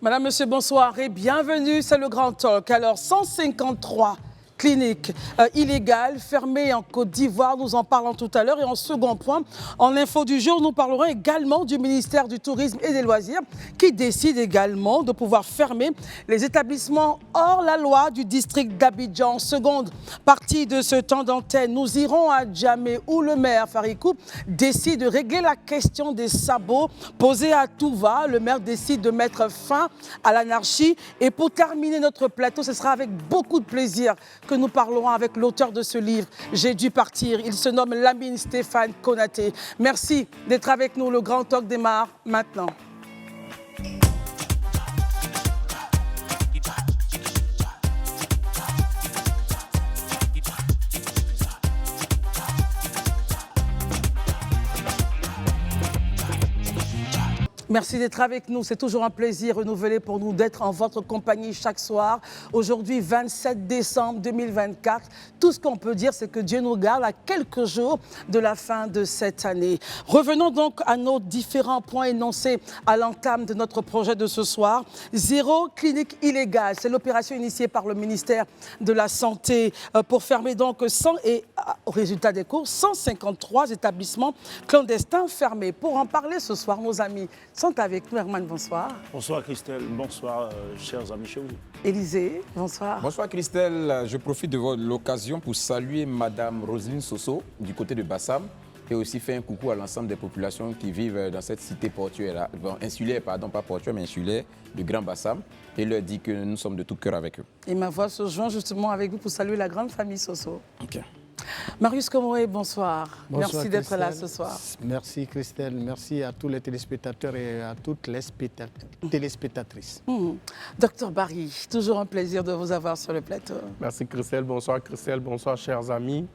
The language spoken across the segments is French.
Madame, Monsieur, bonsoir et bienvenue, c'est le Grand Talk. Alors, 153 cliniques illégales fermées en Côte d'Ivoire, nous en parlons tout à l'heure. Et en second point, en info du jour, nous parlerons également du ministère du Tourisme et des Loisirs qui décide également de pouvoir fermer les établissements hors la loi du district d'Abidjan. En seconde partie de ce temps d'antenne, nous irons à Djamé où le maire Farikou décide de régler la question des sabots posés à tout va. Le maire décide de mettre fin à l'anarchie. Et pour terminer notre plateau, ce sera avec beaucoup de plaisir que nous parlerons avec l'auteur de ce livre, J'ai dû partir. Il se nomme Lamine Stéphane Konaté. Merci d'être avec nous. Le Grand Talk démarre maintenant. Merci d'être avec nous. C'est toujours un plaisir renouvelé pour nous d'être en votre compagnie chaque soir. Aujourd'hui, 27 décembre 2024. Tout ce qu'on peut dire, c'est que Dieu nous garde à quelques jours de la fin de cette année. Revenons donc à nos différents points énoncés à l'entame de notre projet de ce soir. Zéro clinique illégale. C'est l'opération initiée par le ministère de la Santé pour fermer donc 100 et au résultat des cours, 153 établissements clandestins fermés. Pour en parler ce soir, nos amis sont avec nous. Herman, bonsoir. Bonsoir Christelle, bonsoir chers amis chez vous. Élisée, bonsoir. Bonsoir Christelle, je profite de l'occasion pour saluer Madame Roselyne Soso du côté de Bassam et aussi faire un coucou à l'ensemble des populations qui vivent dans cette cité portuaire, insulaire, pardon, pas portuaire mais insulaire, du Grand Bassam, et leur dit que nous sommes de tout cœur avec eux. Et ma voix se joint justement avec vous pour saluer la grande famille Soso. Ok. Marius Komoré, bonsoir. Merci d'être là ce soir. Merci Christelle, merci à tous les téléspectateurs et à toutes les téléspectatrices. Docteur Barry, toujours un plaisir de vous avoir sur le plateau. Merci Christelle, bonsoir chers amis.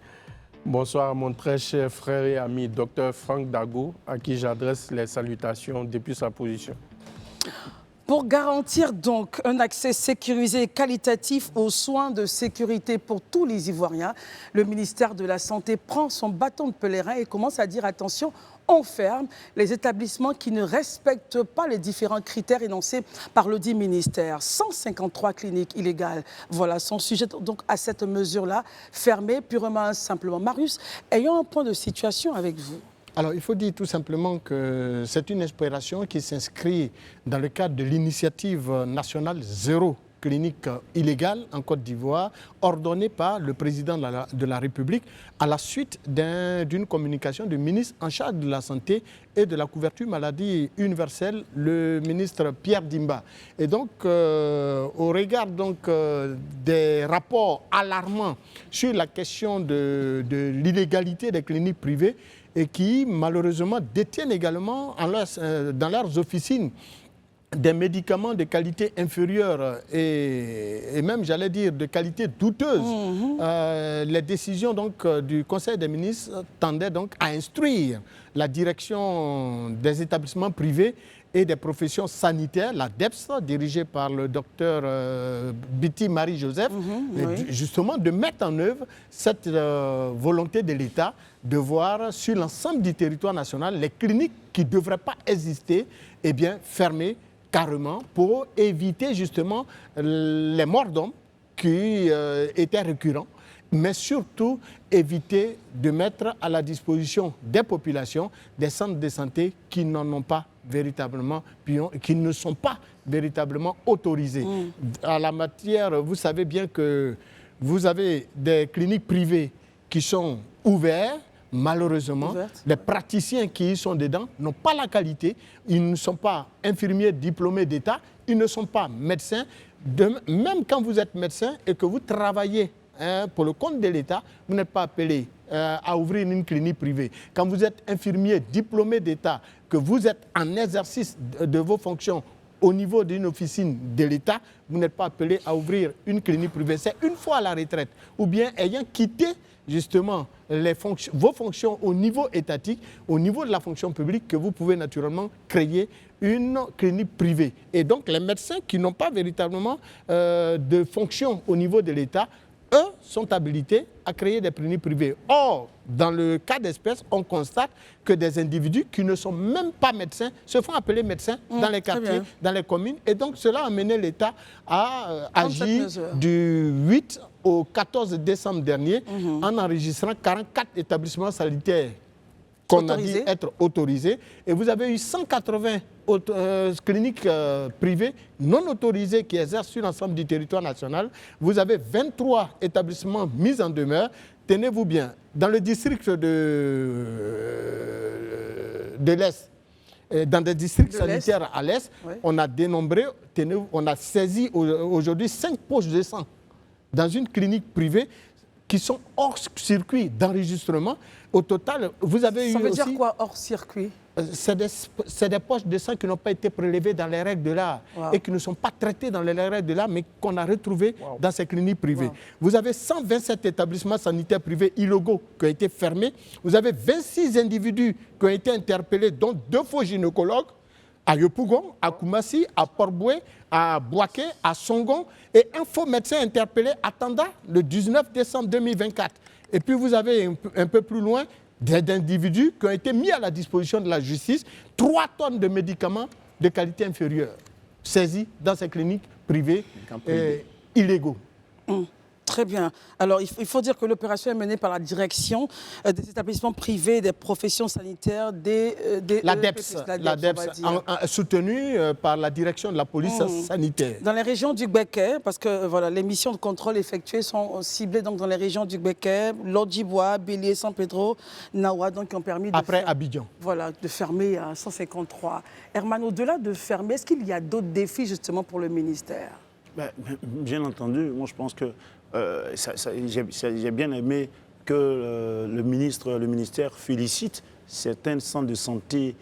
Bonsoir à mon très cher frère et ami Dr Franck Dago, à qui j'adresse les salutations depuis sa position. Pour garantir donc un accès sécurisé et qualitatif aux soins de sécurité pour tous les Ivoiriens, le ministère de la Santé prend son bâton de pèlerin et commence à dire attention, on ferme les établissements qui ne respectent pas les différents critères énoncés par le dit ministère. 153 cliniques illégales, voilà, sont sujettes donc à cette mesure-là, fermées purement simplement. Marius, ayons un point de situation avec vous. Alors, il faut dire tout simplement que c'est une opération qui s'inscrit dans le cadre de l'initiative nationale Zéro clinique illégale en Côte d'Ivoire, ordonnée par le président de la République à la suite d'une communication du ministre en charge de la Santé et de la couverture maladie universelle, le ministre Pierre Dimba. Et donc, au regard des rapports alarmants sur la question de l'illégalité des cliniques privées, et qui, malheureusement, détiennent également dans leurs officines des médicaments de qualité inférieure et même, j'allais dire, de qualité douteuse. Les décisions du Conseil des ministres tendaient donc à instruire la direction des établissements privés et des professions sanitaires, la DEPS, dirigée par le docteur Biti Marie-Joseph, justement de mettre en œuvre cette volonté de l'État de voir sur l'ensemble du territoire national les cliniques qui ne devraient pas exister, eh bien, fermées carrément pour éviter justement les morts d'hommes qui étaient récurrents, mais surtout éviter de mettre à la disposition des populations des centres de santé qui n'en ont pas véritablement, qui ne sont pas véritablement autorisés. À la matière, vous savez bien que vous avez des cliniques privées qui sont ouvertes. Malheureusement, les praticiens qui y sont dedans n'ont pas la qualité, ils ne sont pas infirmiers diplômés d'État, ils ne sont pas médecins. Même quand vous êtes médecin et que vous travaillez pour le compte de l'État, vous n'êtes pas appelé à ouvrir une clinique privée. Quand vous êtes infirmier diplômé d'État, que vous êtes en exercice de vos fonctions au niveau d'une officine de l'État, vous n'êtes pas appelé à ouvrir une clinique privée. C'est une fois à la retraite ou bien ayant quitté justement vos fonctions au niveau étatique, au niveau de la fonction publique, que vous pouvez naturellement créer une clinique privée. Et donc les médecins qui n'ont pas véritablement de fonction au niveau de l'État eux sont habilités à créer des cliniques privées. Or, dans le cas d'espèce, on constate que des individus qui ne sont même pas médecins se font appeler médecins dans les quartiers, dans les communes. Et donc, cela a amené l'État à agir du 8 au 14 décembre dernier en enregistrant 44 établissements sanitaires qu'on a dit être autorisés. Et vous avez eu 180 cliniques privées non autorisées qui exercent sur l'ensemble du territoire national. Vous avez 23 établissements mis en demeure. Tenez-vous bien, dans le district de l'Est, dans des districts sanitaires à l'Est, on a dénombré, on a saisi aujourd'hui 5 poches de sang dans une clinique privée qui sont hors circuit d'enregistrement. Au total, vous avez eu aussi... Ça veut dire quoi, hors circuit? C'est des poches de sang qui n'ont pas été prélevées dans les règles de l'art et qui ne sont pas traitées dans les règles de l'art, mais qu'on a retrouvées dans ces cliniques privées. Vous avez 127 établissements sanitaires privés illégaux qui ont été fermés. Vous avez 26 individus qui ont été interpellés, dont 2 faux gynécologues, à Yopougon, à Koumassi, à Port-Boué, à Boaké, à Songon, et un faux médecin interpellé à Tanda le 19 décembre 2024. Et puis vous avez un peu plus loin des individus qui ont été mis à la disposition de la justice, 3 tonnes de médicaments de qualité inférieure saisis dans ces cliniques privées illégaux. Très bien. Alors, il faut dire que l'opération est menée par la direction des établissements privés, des professions sanitaires, l'ADEPS, soutenue par la direction de la police sanitaire. Dans les régions du Béquet, parce que voilà, les missions de contrôle effectuées sont ciblées donc, dans les régions du Béquet, Lodjibois, Bélier, San Pedro, Nawa, donc qui ont permis Abidjan. Voilà, de fermer à 153. Herman, au-delà de fermer, est-ce qu'il y a d'autres défis justement pour le ministère? Bien entendu, moi je pense que j'ai bien aimé que le ministère félicite certains centres de santé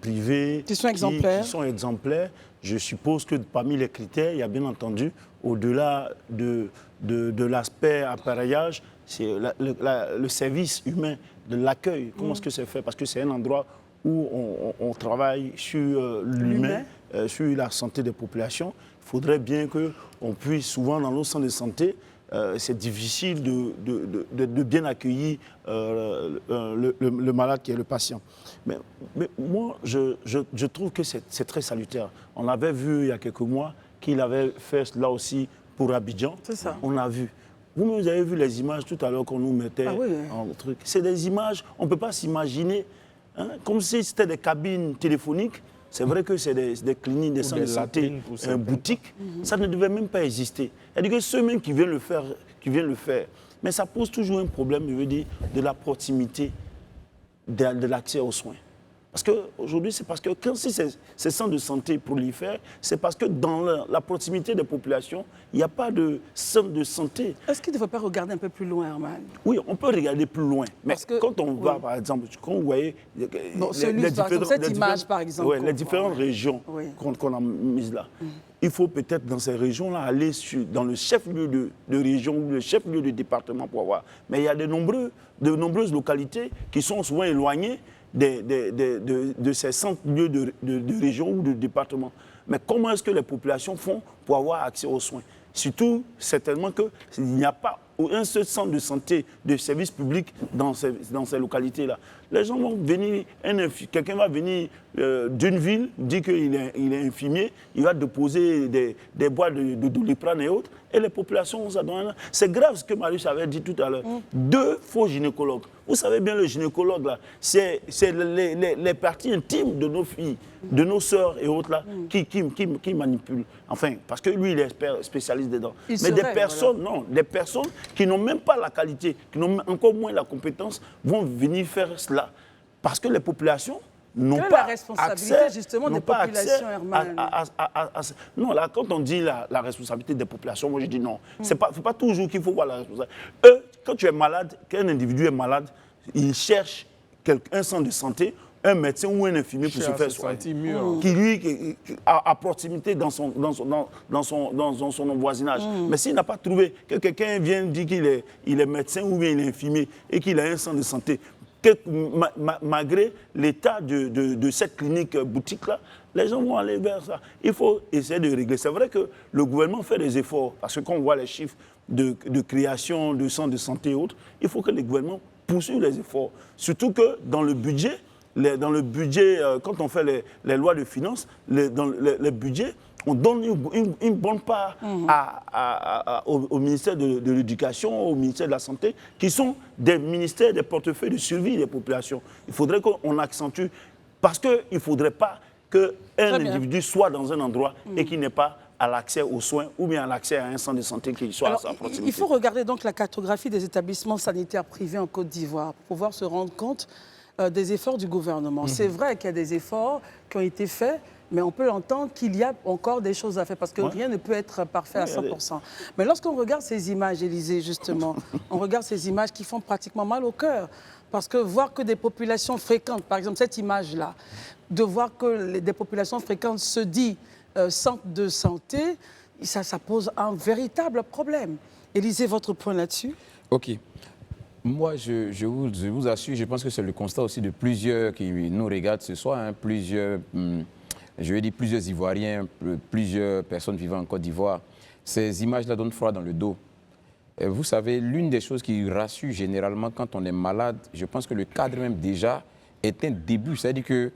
privés qui sont exemplaires. Je suppose que parmi les critères, il y a bien entendu, au-delà de l'aspect appareillage, c'est le service humain, de l'accueil. Comment est-ce que c'est fait? Parce que c'est un endroit où on travaille sur l'humain, sur la santé des populations. Il faudrait bien qu'on puisse, souvent dans nos centres de santé, c'est difficile de bien accueillir le malade qui est le patient. Mais moi, je trouve que c'est très salutaire. On avait vu il y a quelques mois qu'il avait fait cela aussi pour Abidjan. C'est ça. On l'a vu. Vous avez vu les images tout à l'heure qu'on nous mettait en truc. C'est des images, on ne peut pas s'imaginer, comme si c'était des cabines téléphoniques. C'est vrai que c'est des cliniques, des centres de santé, boutiques. Ça ne devait même pas exister. C'est-à-dire que ceux même qui viennent le faire, mais ça pose toujours un problème, je veux dire, de la proximité, de l'accès aux soins. Parce qu'aujourd'hui, c'est parce que quand ces centres de santé prolifèrent, c'est parce que dans la proximité des populations, il n'y a pas de centre de santé. Est-ce qu'il ne faut pas regarder un peu plus loin, Herman? Oui, on peut regarder plus loin. Mais quand on va, par exemple, quand vous voyez cette image, par exemple. Les différentes régions qu'on a mises là, il faut peut-être dans ces régions-là aller dans le chef-lieu de région ou le chef-lieu de département pour voir. Mais il y a de nombreuses localités qui sont souvent éloignées de ces centres lieux de région ou de département. Mais comment est-ce que les populations font pour avoir accès aux soins? Surtout, certainement qu'il n'y a pas un seul centre de santé, de service public dans ces localités-là. Les gens vont venir, quelqu'un va venir d'une ville, dit qu'il est infirmier, il va déposer des boîtes de Doliprane et autres, et les populations vont s'adonner. C'est grave ce que Marius avait dit tout à l'heure. 2 faux gynécologues. Vous savez bien, le gynécologue, là, c'est les parties intimes de nos filles, de nos sœurs et autres, là, qui manipulent. Enfin, parce que lui, il est spécialiste dedans. Mais des personnes qui n'ont même pas la qualité, qui n'ont encore moins la compétence, vont venir faire cela. Parce que les populations n'ont pas la responsabilité accès, justement des populations, Herman? Non, là, quand on dit la responsabilité des populations, moi je dis non. C'est pas toujours qu'il faut voir la responsabilité. Quand tu es malade, qu'un individu est malade, il cherche un centre de santé, un médecin ou un infirmier pour se faire soigner. Qui lui, à proximité dans son voisinage. Mais s'il n'a pas trouvé que quelqu'un vient dire qu'il est médecin ou bien il est infirmier et qu'il a un centre de santé malgré l'état de cette clinique boutique-là, les gens vont aller vers ça. Il faut essayer de régler. C'est vrai que le gouvernement fait des efforts, parce que quand on voit les chiffres de création de centres de santé et autres, il faut que le gouvernement poursuive les efforts. Surtout que dans le budget, quand on fait les lois de finances, dans les budgets, on donne une bonne part au ministère de l'Éducation, au ministère de la Santé, qui sont des ministères, des portefeuilles de survie des populations. Il faudrait qu'on accentue, parce qu'il ne faudrait pas qu'un individu soit dans un endroit et qu'il n'ait pas à l'accès aux soins ou bien à l'accès à un centre de santé qui soit à sa proximité. Il faut regarder donc la cartographie des établissements sanitaires privés en Côte d'Ivoire pour pouvoir se rendre compte des efforts du gouvernement. C'est vrai qu'il y a des efforts qui ont été faits, mais on peut entendre qu'il y a encore des choses à faire parce que rien ne peut être parfait à 100%. Mais lorsqu'on regarde ces images, Élisée, justement, on regarde ces images qui font pratiquement mal au cœur. Parce que voir que des populations fréquentes, par exemple cette image-là, de voir que des populations fréquentes se disent centre de santé, ça pose un véritable problème. Élisée, votre point là-dessus? OK. Moi, je vous assure, je pense que c'est le constat aussi de plusieurs qui nous regardent ce soir, hein, plusieurs Ivoiriens, plusieurs personnes vivant en Côte d'Ivoire. Ces images-là donnent froid dans le dos. Et vous savez, l'une des choses qui rassure généralement quand on est malade, je pense que le cadre même déjà est un début. C'est-à-dire que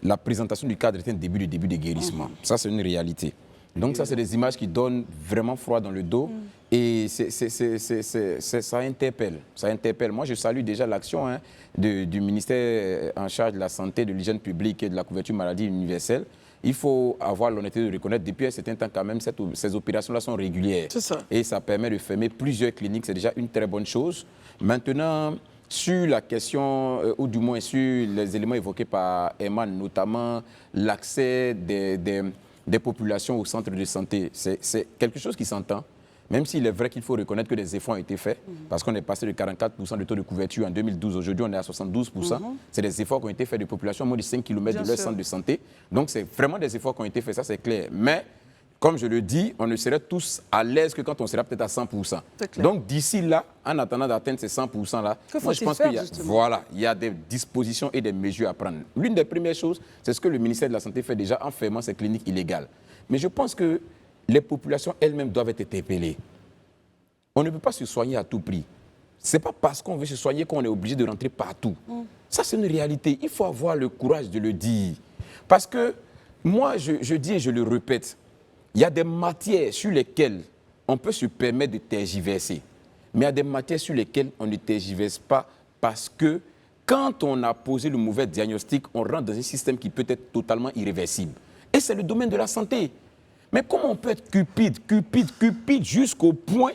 la présentation du cadre est un début de guérissement. Ça, c'est une réalité. Donc ça, c'est des images qui donnent vraiment froid dans le dos. Et ça interpelle. Ça interpelle. Moi, je salue déjà l'action du ministère en charge de la santé, de l'hygiène publique et de la couverture maladie universelle. Il faut avoir l'honnêteté de reconnaître, depuis un certain temps quand même, ces opérations-là sont régulières. C'est ça. Et ça permet de fermer plusieurs cliniques. C'est déjà une très bonne chose. Maintenant, sur la question, ou du moins sur les éléments évoqués par Eman, notamment l'accès des populations au centre de santé, c'est quelque chose qui s'entend. Même s'il est vrai qu'il faut reconnaître que des efforts ont été faits, parce qu'on est passé de 44% de taux de couverture en 2012, aujourd'hui on est à 72%. C'est des efforts qui ont été faits de populations à moins de 5 km de leur centre de santé. Donc c'est vraiment des efforts qui ont été faits, ça c'est clair. Mais, comme je le dis, on ne serait tous à l'aise que quand on sera peut-être à 100%. Donc d'ici là, en attendant d'atteindre ces 100%-là, moi je pense qu'il y a des dispositions et des mesures à prendre. L'une des premières choses, c'est ce que le ministère de la Santé fait déjà en fermant ces cliniques illégales. Mais je pense que les populations elles-mêmes doivent être interpellées. On ne peut pas se soigner à tout prix. Ce n'est pas parce qu'on veut se soigner qu'on est obligé de rentrer partout. Ça, c'est une réalité. Il faut avoir le courage de le dire. Parce que moi, je dis et je le répète, il y a des matières sur lesquelles on peut se permettre de tergiverser. Mais il y a des matières sur lesquelles on ne tergiverse pas parce que quand on a posé le mauvais diagnostic, on rentre dans un système qui peut être totalement irréversible. Et c'est le domaine de la santé. Mais comment on peut être cupide jusqu'au point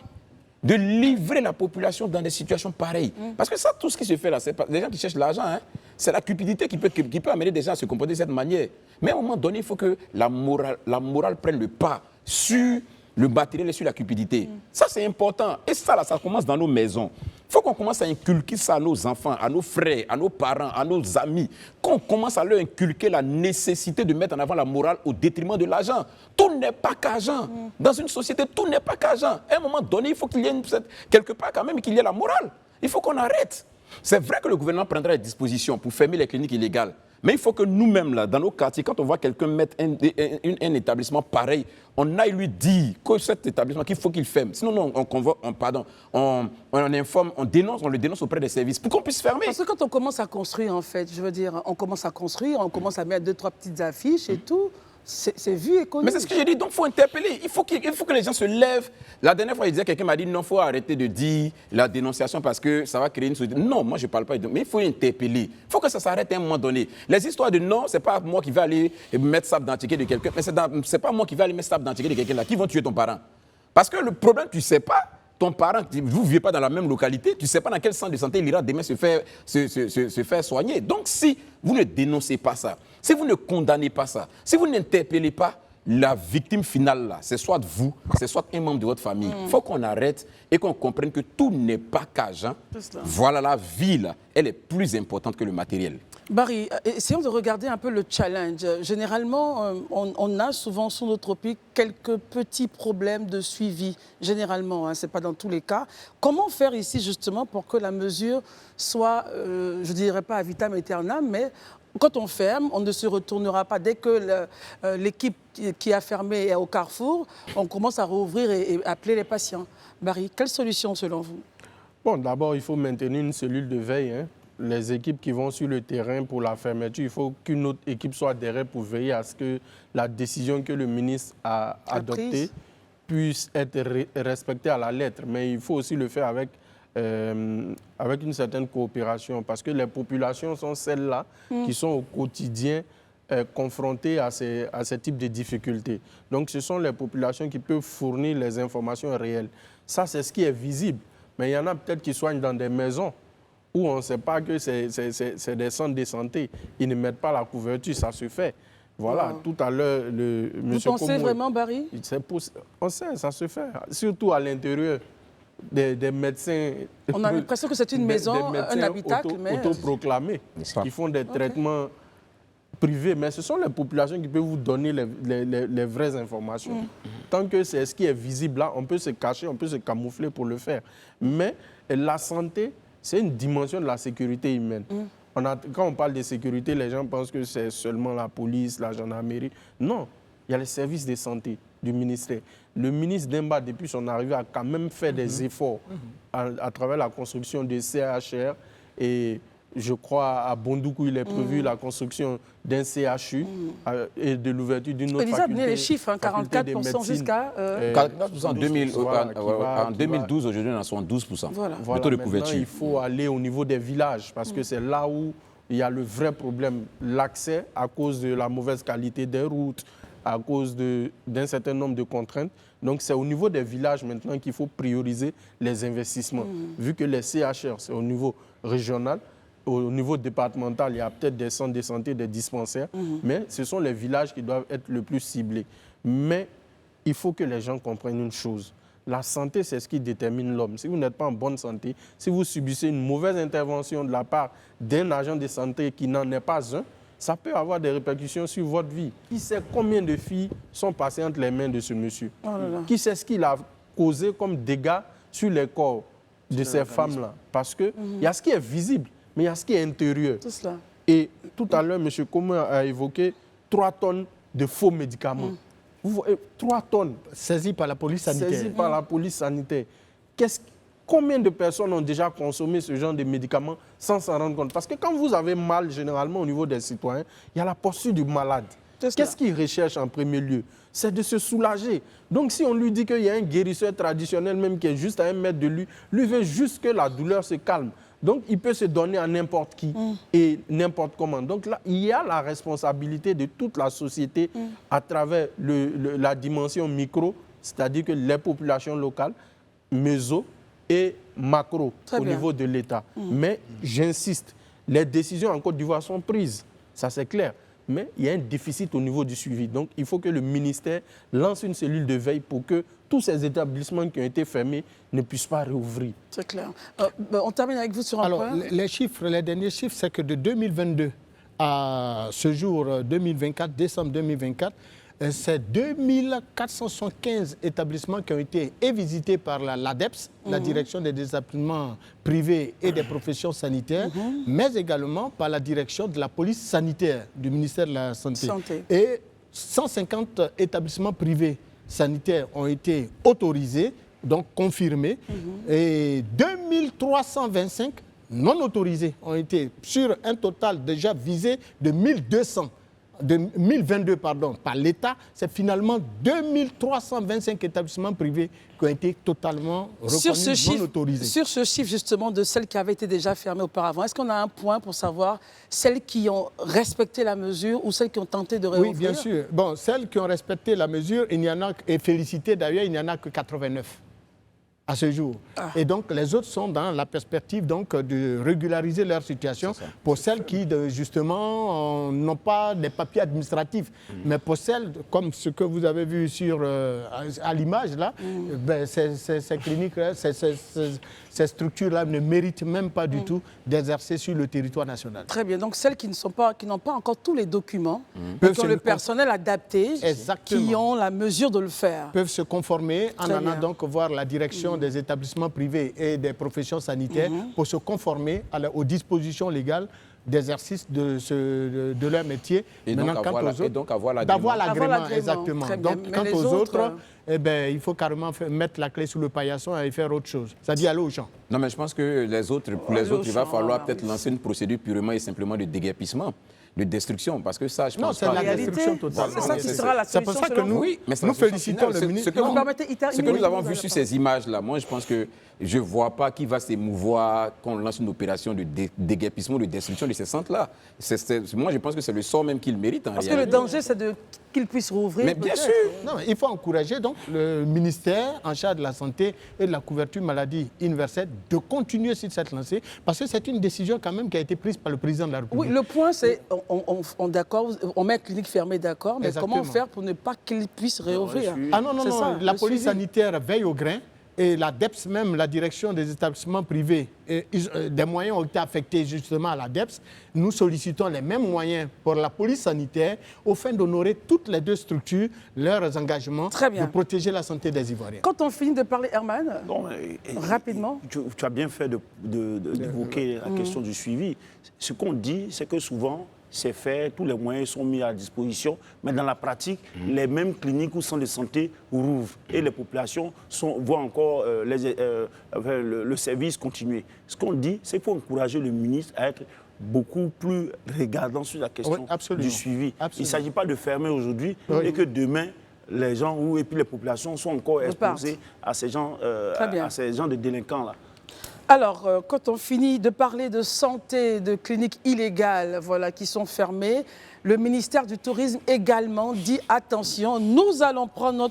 de livrer la population dans des situations pareilles? Parce que ça, tout ce qui se fait là, c'est pas des gens qui cherchent l'argent. Hein? C'est la cupidité qui peut amener des gens à se comporter de cette manière. Mais à un moment donné, il faut que la morale prenne le pas sur le matériel et sur la cupidité. Ça, c'est important. Et ça, là, ça commence dans nos maisons. Il faut qu'on commence à inculquer ça à nos enfants, à nos frères, à nos parents, à nos amis. Qu'on commence à leur inculquer la nécessité de mettre en avant la morale au détriment de l'argent. Tout n'est pas qu'argent. Dans une société, tout n'est pas qu'argent. À un moment donné, il faut qu'il y ait quelque part quand même qu'il y ait la morale. Il faut qu'on arrête. C'est vrai que le gouvernement prendra des dispositions pour fermer les cliniques illégales. Mais il faut que nous-mêmes, là, dans nos quartiers, quand on voit quelqu'un mettre un établissement pareil, on aille lui dire que cet établissement, qu'il faut qu'il ferme. Sinon, on informe, on le dénonce auprès des services pour qu'on puisse fermer. Parce que quand on commence à construire, en fait, je veux dire, on commence à construire, on commence à mettre 2-3 petites affiches et tout. C'est vu et connu. Mais c'est ce que j'ai dit, donc il faut interpeller. Il faut que les gens se lèvent. La dernière fois, quelqu'un m'a dit non, il faut arrêter de dire la dénonciation parce que ça va créer une société. Non, moi je ne parle pas. Mais il faut interpeller. Il faut que ça s'arrête à un moment donné. Les histoires de non, ce n'est pas moi qui vais aller mettre ça dans le ticket de quelqu'un. Mais ce n'est pas moi qui vais aller mettre ça dans le ticket de quelqu'un là. Qui vont tuer ton parent? Parce que le problème, tu ne sais pas. Ton parent, vous ne vivez pas dans la même localité, tu ne sais pas dans quel centre de santé il ira demain se faire soigner. Donc si vous ne dénoncez pas ça, si vous ne condamnez pas ça, si vous n'interpellez pas la victime finale, là, c'est soit vous, c'est soit un membre de votre famille. Il faut qu'on arrête et qu'on comprenne que tout n'est pas qu'argent. Voilà, la vie, là, elle est plus importante que le matériel. Barry, essayons de regarder un peu le challenge. Généralement, on a souvent sous nos tropiques quelques petits problèmes de suivi. Généralement, hein, ce n'est pas dans tous les cas. Comment faire ici justement pour que la mesure soit, je ne dirais pas à vitam aeternam, mais quand on ferme, on ne se retournera pas. Dès que l'équipe qui a fermé est au carrefour, on commence à rouvrir et appeler les patients. Barry, quelle solution selon vous? Bon, d'abord, il faut maintenir une cellule de veille. Hein. Les équipes qui vont sur le terrain pour la fermeture, il faut qu'une autre équipe soit derrière pour veiller à ce que la décision que le ministre a adoptée puisse être respectée à la lettre. Mais il faut aussi le faire avec une certaine coopération, parce que les populations sont celles-là qui sont au quotidien confrontées à ces types de difficultés. Donc, ce sont les populations qui peuvent fournir les informations réelles. Ça, c'est ce qui est visible. Mais il y en a peut-être qui soignent dans des maisons où on ne sait pas que c'est des centres de santé. Ils ne mettent pas la couverture, ça se fait. Voilà, tout à l'heure, Vous pensez vraiment, Barry? On sait, ça se fait. Surtout à l'intérieur des médecins. On a l'impression que c'est une maison, un habitacle, mais autoproclamés, qui font des traitements privés. Mais ce sont les populations qui peuvent vous donner les vraies informations. Tant que c'est ce qui est visible là, on peut se cacher, on peut se camoufler pour le faire. Mais la santé, c'est une dimension de la sécurité humaine. Quand on parle de sécurité, les gens pensent que c'est seulement la police, la gendarmerie. Non, il y a les services de santé du ministère. Le ministre Demba, depuis son arrivée, a quand même fait des efforts à travers la construction des CHR. Et je crois à Bondoukou, il est prévu la construction d'un CHU et de l'ouverture d'une autre faculté. Déjà, les chiffres, hein, 44% jusqu'à... 44% en 2012, aujourd'hui, on en sont 12%. Voilà, le taux de couverture. Maintenant, il faut aller au niveau des villages, parce que c'est là où il y a le vrai problème. L'accès, à cause de la mauvaise qualité des routes, à cause d'un certain nombre de contraintes. Donc, c'est au niveau des villages maintenant qu'il faut prioriser les investissements. Vu que les CHR, c'est au niveau régional, au niveau départemental, il y a peut-être des centres de santé, des dispensaires, mais ce sont les villages qui doivent être le plus ciblés. Mais il faut que les gens comprennent une chose. La santé, c'est ce qui détermine l'homme. Si vous n'êtes pas en bonne santé, si vous subissez une mauvaise intervention de la part d'un agent de santé qui n'en est pas un, ça peut avoir des répercussions sur votre vie. Qui sait combien de filles sont passées entre les mains de ce monsieur? Qui sait ce qu'il a causé comme dégâts sur les corps de ces femmes-là? Parce qu'il y a ce qui est visible, mais il y a ce qui est intérieur. Tout cela. Et tout à l'heure, M. Koumé a évoqué 3 tonnes de faux médicaments. Vous voyez, 3 tonnes. Saisies par la police sanitaire. Saisies par la police sanitaire. Combien de personnes ont déjà consommé ce genre de médicaments sans s'en rendre compte? Parce que quand vous avez mal, généralement, au niveau des citoyens, il y a la posture du malade. Qu'est-ce qu'il recherche en premier lieu? C'est de se soulager. Donc, si on lui dit qu'il y a un guérisseur traditionnel même qui est juste à 1 mètre de lui veut juste que la douleur se calme. Donc, il peut se donner à n'importe qui et n'importe comment. Donc là, il y a la responsabilité de toute la société à travers la dimension micro, c'est-à-dire que les populations locales, méso et macro au niveau de l'État. Mais j'insiste, les décisions en Côte d'Ivoire sont prises, ça c'est clair. Mais il y a un déficit au niveau du suivi. Donc, il faut que le ministère lance une cellule de veille pour que tous ces établissements qui ont été fermés ne puissent pas rouvrir. C'est clair. On termine avec vous sur un point. Les derniers chiffres, c'est que de 2022 à ce jour 2024, décembre 2024, c'est 2475 établissements qui ont été visités par l'ADEPS, la Direction des établissements privés et des professions sanitaires, mais également par la direction de la police sanitaire du ministère de la Santé. Et 150 établissements privés sanitaires ont été autorisés, donc confirmés, et 2325 non autorisés ont été sur un total déjà visé de 1022 par l'État. C'est finalement 2325 établissements privés qui ont été totalement reconnus non autorisés. Sur ce chiffre justement de celles qui avaient été déjà fermées auparavant, est-ce qu'on a un point pour savoir celles qui ont respecté la mesure ou celles qui ont tenté de réouvrir? Oui, bien sûr. Bon, celles qui ont respecté la mesure, il n'y en a, et félicité d'ailleurs, il n'y en a que 89. à ce jour. Et donc, les autres sont dans la perspective donc, de régulariser leur situation pour celles qui, justement, n'ont pas des papiers administratifs. Mais pour celles, comme ce que vous avez vu à l'image, là, ben, ces cliniques-là, ces structures-là ne méritent même pas du tout d'exercer sur le territoire national. Très bien. Donc, celles qui n'ont pas encore tous les documents, qui ont le personnel adapté, qui ont la mesure de le faire. Peuvent se conformer en allant donc voir la direction des établissements privés et des professions sanitaires pour se conformer aux dispositions légales d'exercice de leur métier. Et donc avoir l'agrément, exactement. Très Donc, bien. quant aux autres, eh ben, il faut carrément mettre la clé sous le paillasson et faire autre chose. C'est-à-dire aller aux gens. Non, mais je pense que pour les autres, il va falloir peut-être lancer une procédure purement et simplement de déguerpissement, de destruction, parce que ça, je pense pas... Non, c'est la destruction totale. C'est ça qui sera la solution. C'est pour ça que nous félicitons le ministre. Ce que nous avons vu sur ces images-là, moi, je pense que je ne vois pas qui va s'émouvoir quand on lance une opération de déguerpissement, de destruction de ces centres-là. Moi, je pense que c'est le sort même qu'ils méritent. Parce que le danger, c'est qu'ils puissent rouvrir. Mais bien sûr. Non, il faut encourager donc le ministère en charge de la santé et de la couverture maladie universelle de continuer sur cette lancée, parce que c'est une décision quand même qui a été prise par le président de la République. Oui, le point, c'est, on met clinique fermée, d'accord, mais comment faire pour ne pas qu'ils puissent réouvrir? Non, la police sanitaire veille au grain. Et la DEPS même, la direction des établissements privés, des moyens ont été affectés justement à la DEPS. Nous sollicitons les mêmes moyens pour la police sanitaire au fin d'honorer toutes les deux structures, leurs engagements de protéger la santé des Ivoiriens. Quand on finit de parler, Herman, rapidement. Tu as bien fait d'évoquer la question du suivi. Ce qu'on dit, c'est que souvent, c'est fait, tous les moyens sont mis à disposition, mais dans la pratique, les mêmes cliniques ou centres de santé rouvrent et les populations voient encore le service continuer. Ce qu'on dit, c'est qu'il faut encourager le ministre à être beaucoup plus regardant sur la question du suivi. Il ne s'agit pas de fermer aujourd'hui et que demain, les gens et puis les populations sont encore exposées à ces gens de délinquants-là. Alors, quand on finit de parler de santé, de cliniques illégales qui sont fermées, le ministère du Tourisme également dit attention, nous allons prendre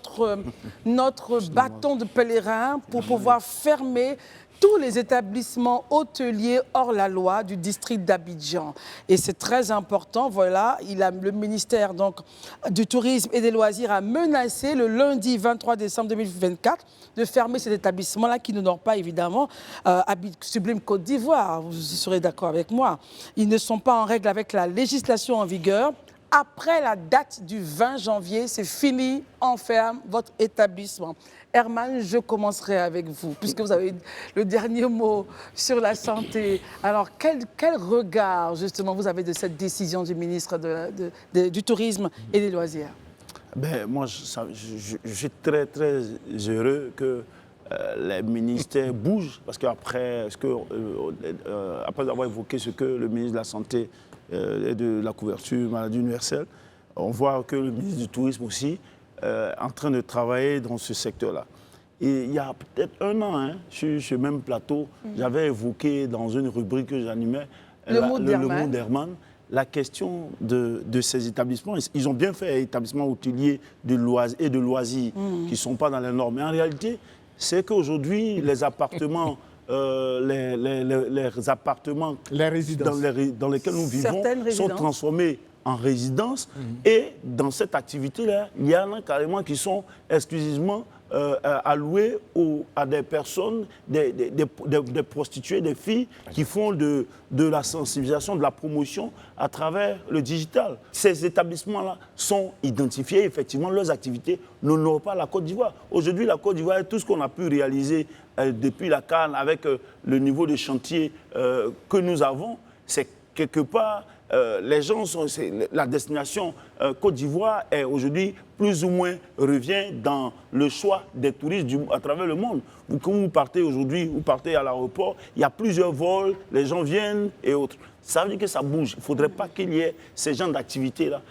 notre bâton de pèlerin pour pouvoir fermer tous les établissements hôteliers hors la loi du district d'Abidjan. Et c'est très important, le ministère du Tourisme et des Loisirs a menacé le lundi 23 décembre 2024 de fermer cet établissement-là qui n'honore pas évidemment Sublime Côte d'Ivoire. Vous serez d'accord avec moi. Ils ne sont pas en règle avec la législation en vigueur. Après la date du 20 janvier, c'est fini, on ferme votre établissement. Herman, je commencerai avec vous, puisque vous avez le dernier mot sur la santé. Alors, quel regard, justement, vous avez de cette décision du ministre du Tourisme et des Loisirs? Moi, je suis très, très heureux que les ministères bougent, parce qu'après avoir évoqué ce que le ministre de la Santé et de la couverture maladie universelle, on voit que le ministre du Tourisme aussi est en train de travailler dans ce secteur-là. Et il y a peut-être un an, sur ce même plateau, j'avais évoqué dans une rubrique que j'animais le mot d'Herman, la question de ces établissements. Ils ont bien fait établissements hôteliers et de loisirs qui ne sont pas dans les normes. Mais en réalité, c'est qu'aujourd'hui, les appartements... les appartements dans lesquels nous vivons sont transformés en résidences. Et dans cette activité-là, il y en a carrément qui sont exclusivement alloués à des personnes, des prostituées, des filles qui font de la sensibilisation, de la promotion à travers le digital. Ces établissements-là sont identifiés. Effectivement, leurs activités n'honorent pas la Côte d'Ivoire. Aujourd'hui, la Côte d'Ivoire, tout ce qu'on a pu réaliser depuis la CAN avec le niveau de chantier que nous avons, c'est quelque part, les gens la destination Côte d'Ivoire est aujourd'hui plus ou moins revient dans le choix des touristes à travers le monde. Quand vous partez aujourd'hui, vous partez à l'aéroport, il y a plusieurs vols, les gens viennent et autres. Ça veut dire que ça bouge. Il ne faudrait pas qu'il y ait ces genres d'activités-là.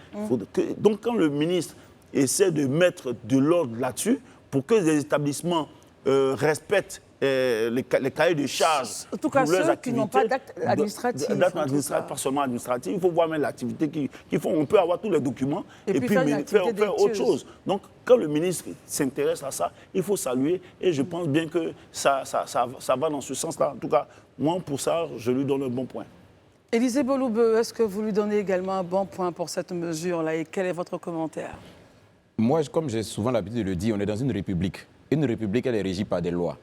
Donc quand le ministre essaie de mettre de l'ordre là-dessus, pour que les établissements respectent les cahiers de charges. En tout cas, pour leurs ceux qui n'ont pas d'acte administratif. D'acte administratif, pas seulement administratif. Il faut voir même l'activité qu'ils font. On peut avoir tous les documents et puis faire autre chose. Donc, quand le ministre s'intéresse à ça, il faut saluer. Et je pense bien que ça va dans ce sens-là. En tout cas, moi, pour ça, je lui donne un bon point. Élisée Boloubeu, est-ce que vous lui donnez également un bon point pour cette mesure-là et quel est votre commentaire? Moi, comme j'ai souvent l'habitude de le dire, on est dans une république. Une république, elle est régie par des lois.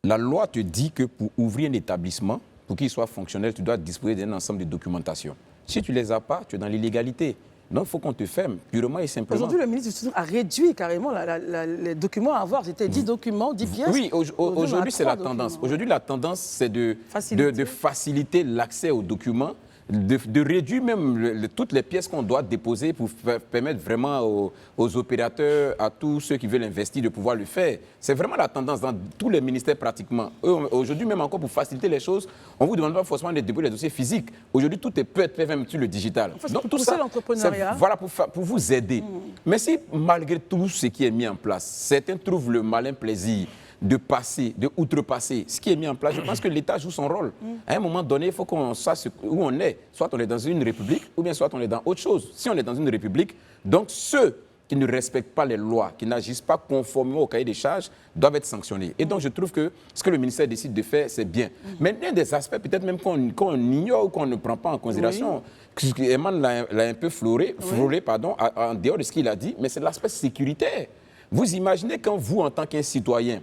La loi te dit que pour ouvrir un établissement, pour qu'il soit fonctionnel, tu dois disposer d'un ensemble de documentation. Si tu ne les as pas, tu es dans l'illégalité. Donc, il faut qu'on te ferme, purement et simplement. Aujourd'hui, le ministre du Tourisme a réduit carrément les documents à avoir. C'était 10 documents, 10 pièces. Oui, aujourd'hui, c'est la tendance. Aujourd'hui, la tendance, c'est de faciliter l'accès aux documents, de réduire même toutes les pièces qu'on doit déposer pour permettre vraiment aux opérateurs, à tous ceux qui veulent investir, de pouvoir le faire. C'est vraiment la tendance dans tous les ministères pratiquement. Aujourd'hui, même encore pour faciliter les choses, on ne vous demande pas forcément de déposer les dossiers physiques. Aujourd'hui, tout peut être fait même sur le digital. En fait, donc tout ça, l'entrepreneuriat. Voilà, pour vous aider. Mais si malgré tout ce qui est mis en place, certains trouvent le malin plaisir de outrepasser ce qui est mis en place, je pense que l'État joue son rôle. À un moment donné, il faut qu'on sache où on est. Soit on est dans une république, ou bien soit on est dans autre chose. Si on est dans une république, donc ceux qui ne respectent pas les lois, qui n'agissent pas conformément au cahier des charges, doivent être sanctionnés. Et donc je trouve que ce que le ministère décide de faire, c'est bien. Mais il y a des aspects peut-être même qu'on ignore ou qu'on ne prend pas en considération. Eman l'a un peu frôlé, en dehors de ce qu'il a dit, mais c'est l'aspect sécuritaire. Vous imaginez quand vous, en tant qu'un citoyen,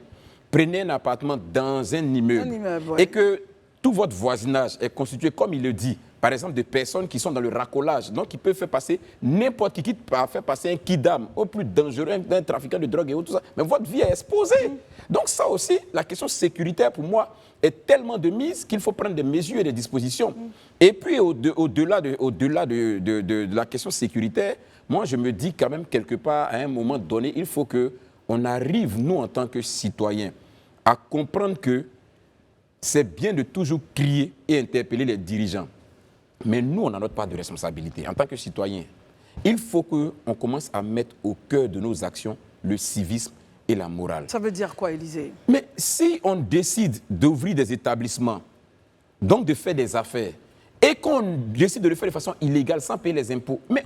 prenez un appartement dans un immeuble, et que tout votre voisinage est constitué, comme il le dit, par exemple, de personnes qui sont dans le racolage, donc qui peuvent faire passer n'importe qui peut faire passer un kidam au plus dangereux, un trafiquant de drogue et tout ça. Mais votre vie est exposée. Donc ça aussi, la question sécuritaire, pour moi, est tellement de mise qu'il faut prendre des mesures et des dispositions. Et puis, au-delà de la question sécuritaire, moi, je me dis quand même quelque part, à un moment donné, il faut qu'on arrive, nous, en tant que citoyens, à comprendre que c'est bien de toujours crier et interpeller les dirigeants. Mais nous, on a notre part de responsabilité. En tant que citoyens, il faut qu'on commence à mettre au cœur de nos actions le civisme et la morale. Ça veut dire quoi, Élisée? Mais si on décide d'ouvrir des établissements, donc de faire des affaires, et qu'on décide de le faire de façon illégale, sans payer les impôts, mais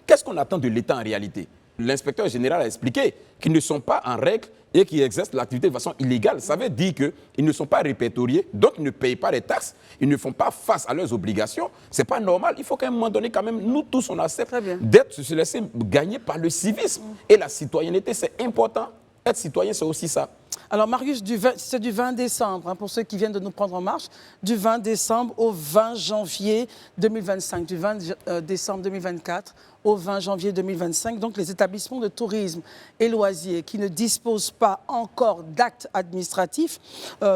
qu'est-ce qu'on attend de l'État en réalité? L'inspecteur général a expliqué qu'ils ne sont pas en règle et qu'ils exercent l'activité de façon illégale. Ça veut dire qu'ils ne sont pas répertoriés, donc ils ne payent pas les taxes, ils ne font pas face à leurs obligations. Ce n'est pas normal. Il faut qu'à un moment donné, quand même, nous tous, on accepte d'être se laisser gagner par le civisme. Et la citoyenneté, c'est important. Être citoyen, c'est aussi ça. Alors, Marius, c'est du 20 décembre, pour ceux qui viennent de nous prendre en marche, du 20 décembre au 20 janvier 2025, du 20 décembre 2024 au 20 janvier 2025. Donc, les établissements de tourisme et loisirs qui ne disposent pas encore d'actes administratifs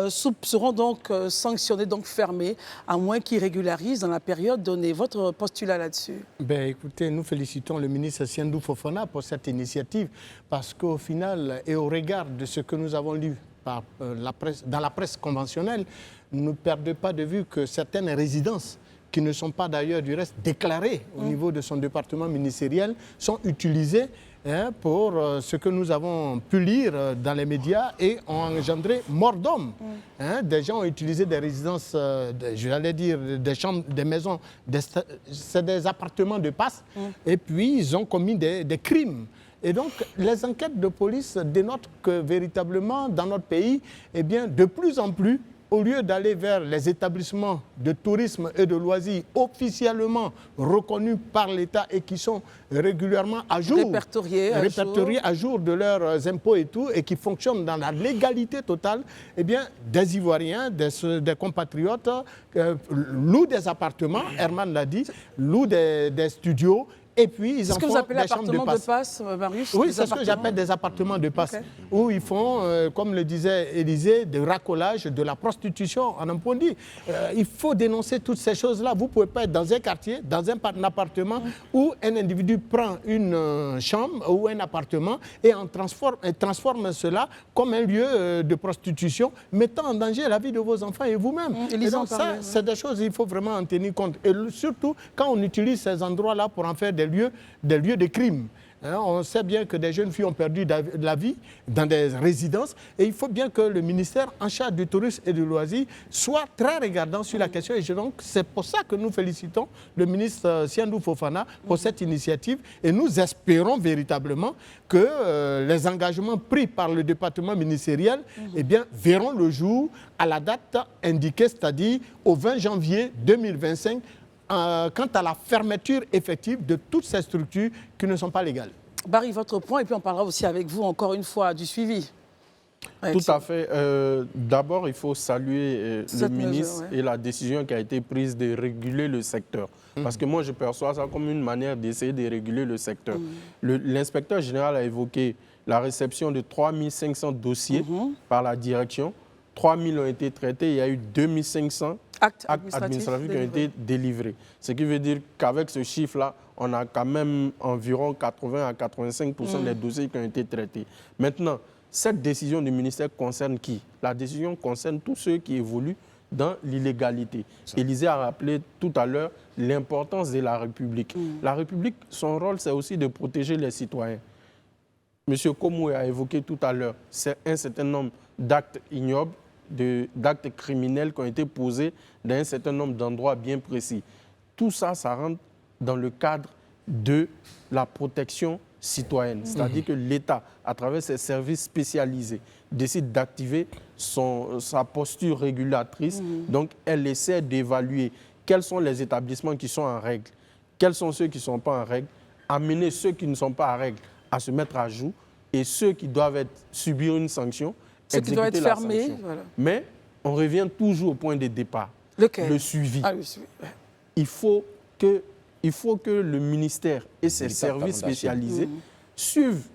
seront donc sanctionnés, donc fermés, à moins qu'ils régularisent dans la période donnée. Votre postulat là-dessus? Écoutez, nous félicitons le ministre Siandou Fofana pour cette initiative, parce qu'au final, et au regard de ce que nous avons lu dans la presse conventionnelle, ne perdez pas de vue que certaines résidences qui ne sont pas d'ailleurs du reste déclarées au niveau de son département ministériel sont utilisées pour ce que nous avons pu lire dans les médias et ont engendré mort d'homme. Des gens ont utilisé des résidences, j'allais dire des chambres, des maisons, c'est des appartements de passe, et puis ils ont commis des crimes. Et donc, les enquêtes de police dénotent que véritablement, dans notre pays, eh bien, de plus en plus, au lieu d'aller vers les établissements de tourisme et de loisirs officiellement reconnus par l'État et qui sont régulièrement à jour, répertoriés à jour de leurs impôts et tout, et qui fonctionnent dans la légalité totale, eh bien, des Ivoiriens, des compatriotes louent des appartements, Herman l'a dit, louent des studios. Et puis, ils en font des chambres de passe. Marius? Oui, c'est ce que j'appelle des appartements de passe. Où ils font, comme le disait Élisée, du racolage, de la prostitution en Ampondi. Il faut dénoncer toutes ces choses-là. Vous ne pouvez pas être dans un quartier, dans un appartement, où un individu prend une chambre ou un appartement et transforme cela comme un lieu de prostitution, mettant en danger la vie de vos enfants et vous-même. Et donc ça, c'est des choses, il faut vraiment en tenir compte. Et surtout, quand on utilise ces endroits-là pour en faire des lieux de crime. On sait bien que des jeunes filles ont perdu la vie dans des résidences et il faut bien que le ministère en charge du tourisme et du loisir soit très regardant sur la question. Et donc, c'est pour ça que nous félicitons le ministre Siandou Fofana pour cette initiative et nous espérons véritablement que les engagements pris par le département ministériel eh bien, verront le jour à la date indiquée, c'est-à-dire au 20 janvier 2025, quant à la fermeture effective de toutes ces structures qui ne sont pas légales. Barry, votre point, et puis on parlera aussi avec vous encore une fois du suivi. Tout à fait. D'abord, il faut saluer le ministre et la décision qui a été prise de réguler le secteur. Parce que moi, je perçois ça comme une manière d'essayer de réguler le secteur. L'inspecteur général a évoqué la réception de 3500 dossiers par la direction. 3000 ont été traités, il y a eu 2500 actes administratifs qui ont été délivrés. Ce qui veut dire qu'avec ce chiffre-là, on a quand même environ 80 à 85% des dossiers qui ont été traités. Maintenant, cette décision du ministère concerne qui? La décision concerne tous ceux qui évoluent dans l'illégalité. Élysée a rappelé tout à l'heure l'importance de la République. La République, son rôle, c'est aussi de protéger les citoyens. Monsieur Komoué a évoqué tout à l'heure un certain nombre d'actes ignobles, d'actes criminels qui ont été posés dans un certain nombre d'endroits bien précis. Tout ça, ça rentre dans le cadre de la protection citoyenne. C'est-à-dire que l'État, à travers ses services spécialisés, décide d'activer sa posture régulatrice. Donc, elle essaie d'évaluer quels sont les établissements qui sont en règle, quels sont ceux qui ne sont pas en règle, amener ceux qui ne sont pas en règle à se mettre à jour et ceux qui doivent subir une sanction, ceux qui doivent être fermés. Voilà. Mais on revient toujours au point de départ. Lequel? Le suivi. Ah, le suivi. Il faut que le ministère et ses services spécialisés suivent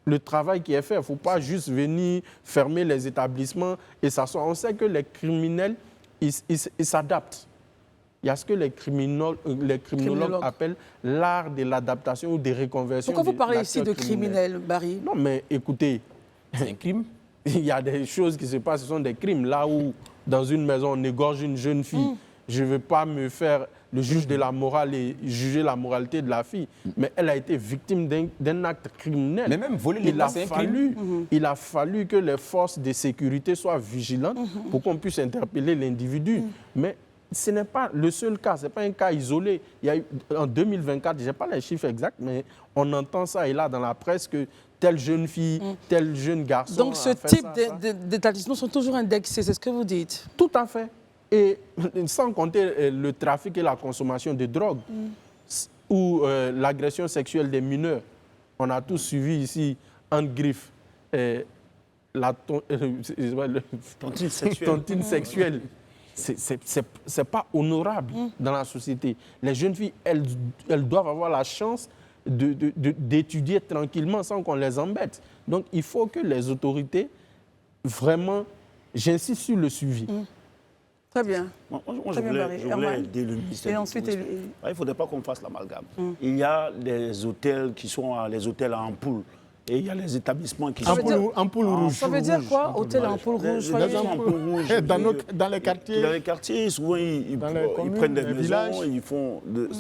le travail qui est fait. Il ne faut pas juste venir fermer les établissements et s'asseoir. On sait que les criminels, ils s'adaptent. Il y a ce que les criminologues appellent l'art de l'adaptation ou des reconversions. Pourquoi vous parlez ici de criminels, Barry? Non, mais écoutez, c'est un crime. Il y a des choses qui se passent, ce sont des crimes. Là où, dans une maison, on égorge une jeune fille, je ne vais pas me faire le juge de la morale et juger la moralité de la fille. Mais elle a été victime d'un acte criminel. Mais même voler l'État, c'est un crime. Il a fallu que les forces de sécurité soient vigilantes pour qu'on puisse interpeller l'individu. Mais ce n'est pas le seul cas, ce n'est pas un cas isolé. Il y a eu, en 2024, je n'ai pas les chiffres exacts, mais on entend ça et là dans la presse que telle jeune fille, tel jeune garçon. Donc ce type d'établissements sont toujours indexés, c'est ce que vous dites? Tout à fait. Et sans compter le trafic et la consommation de drogue ou l'agression sexuelle des mineurs. On a tous suivi ici en griffe la tontine sexuelle. C'est pas honorable dans la société. Les jeunes filles, elles doivent avoir la chance d'étudier tranquillement sans qu'on les embête. Donc, il faut que les autorités, vraiment, j'insiste sur le suivi. Très bien. Moi, je voulais aider le ministère. Et ensuite, il ne faudrait pas qu'on fasse l'amalgame. Il y a des hôtels qui sont les hôtels à ampoule. Et il y a les établissements qui sont... Ampoule rouge. Ça veut dire quoi, hôtel à ampoule rouge? Les ampoules rouges. Dans les quartiers. Dans les quartiers, souvent, ils prennent des maisons, villages. Ils font de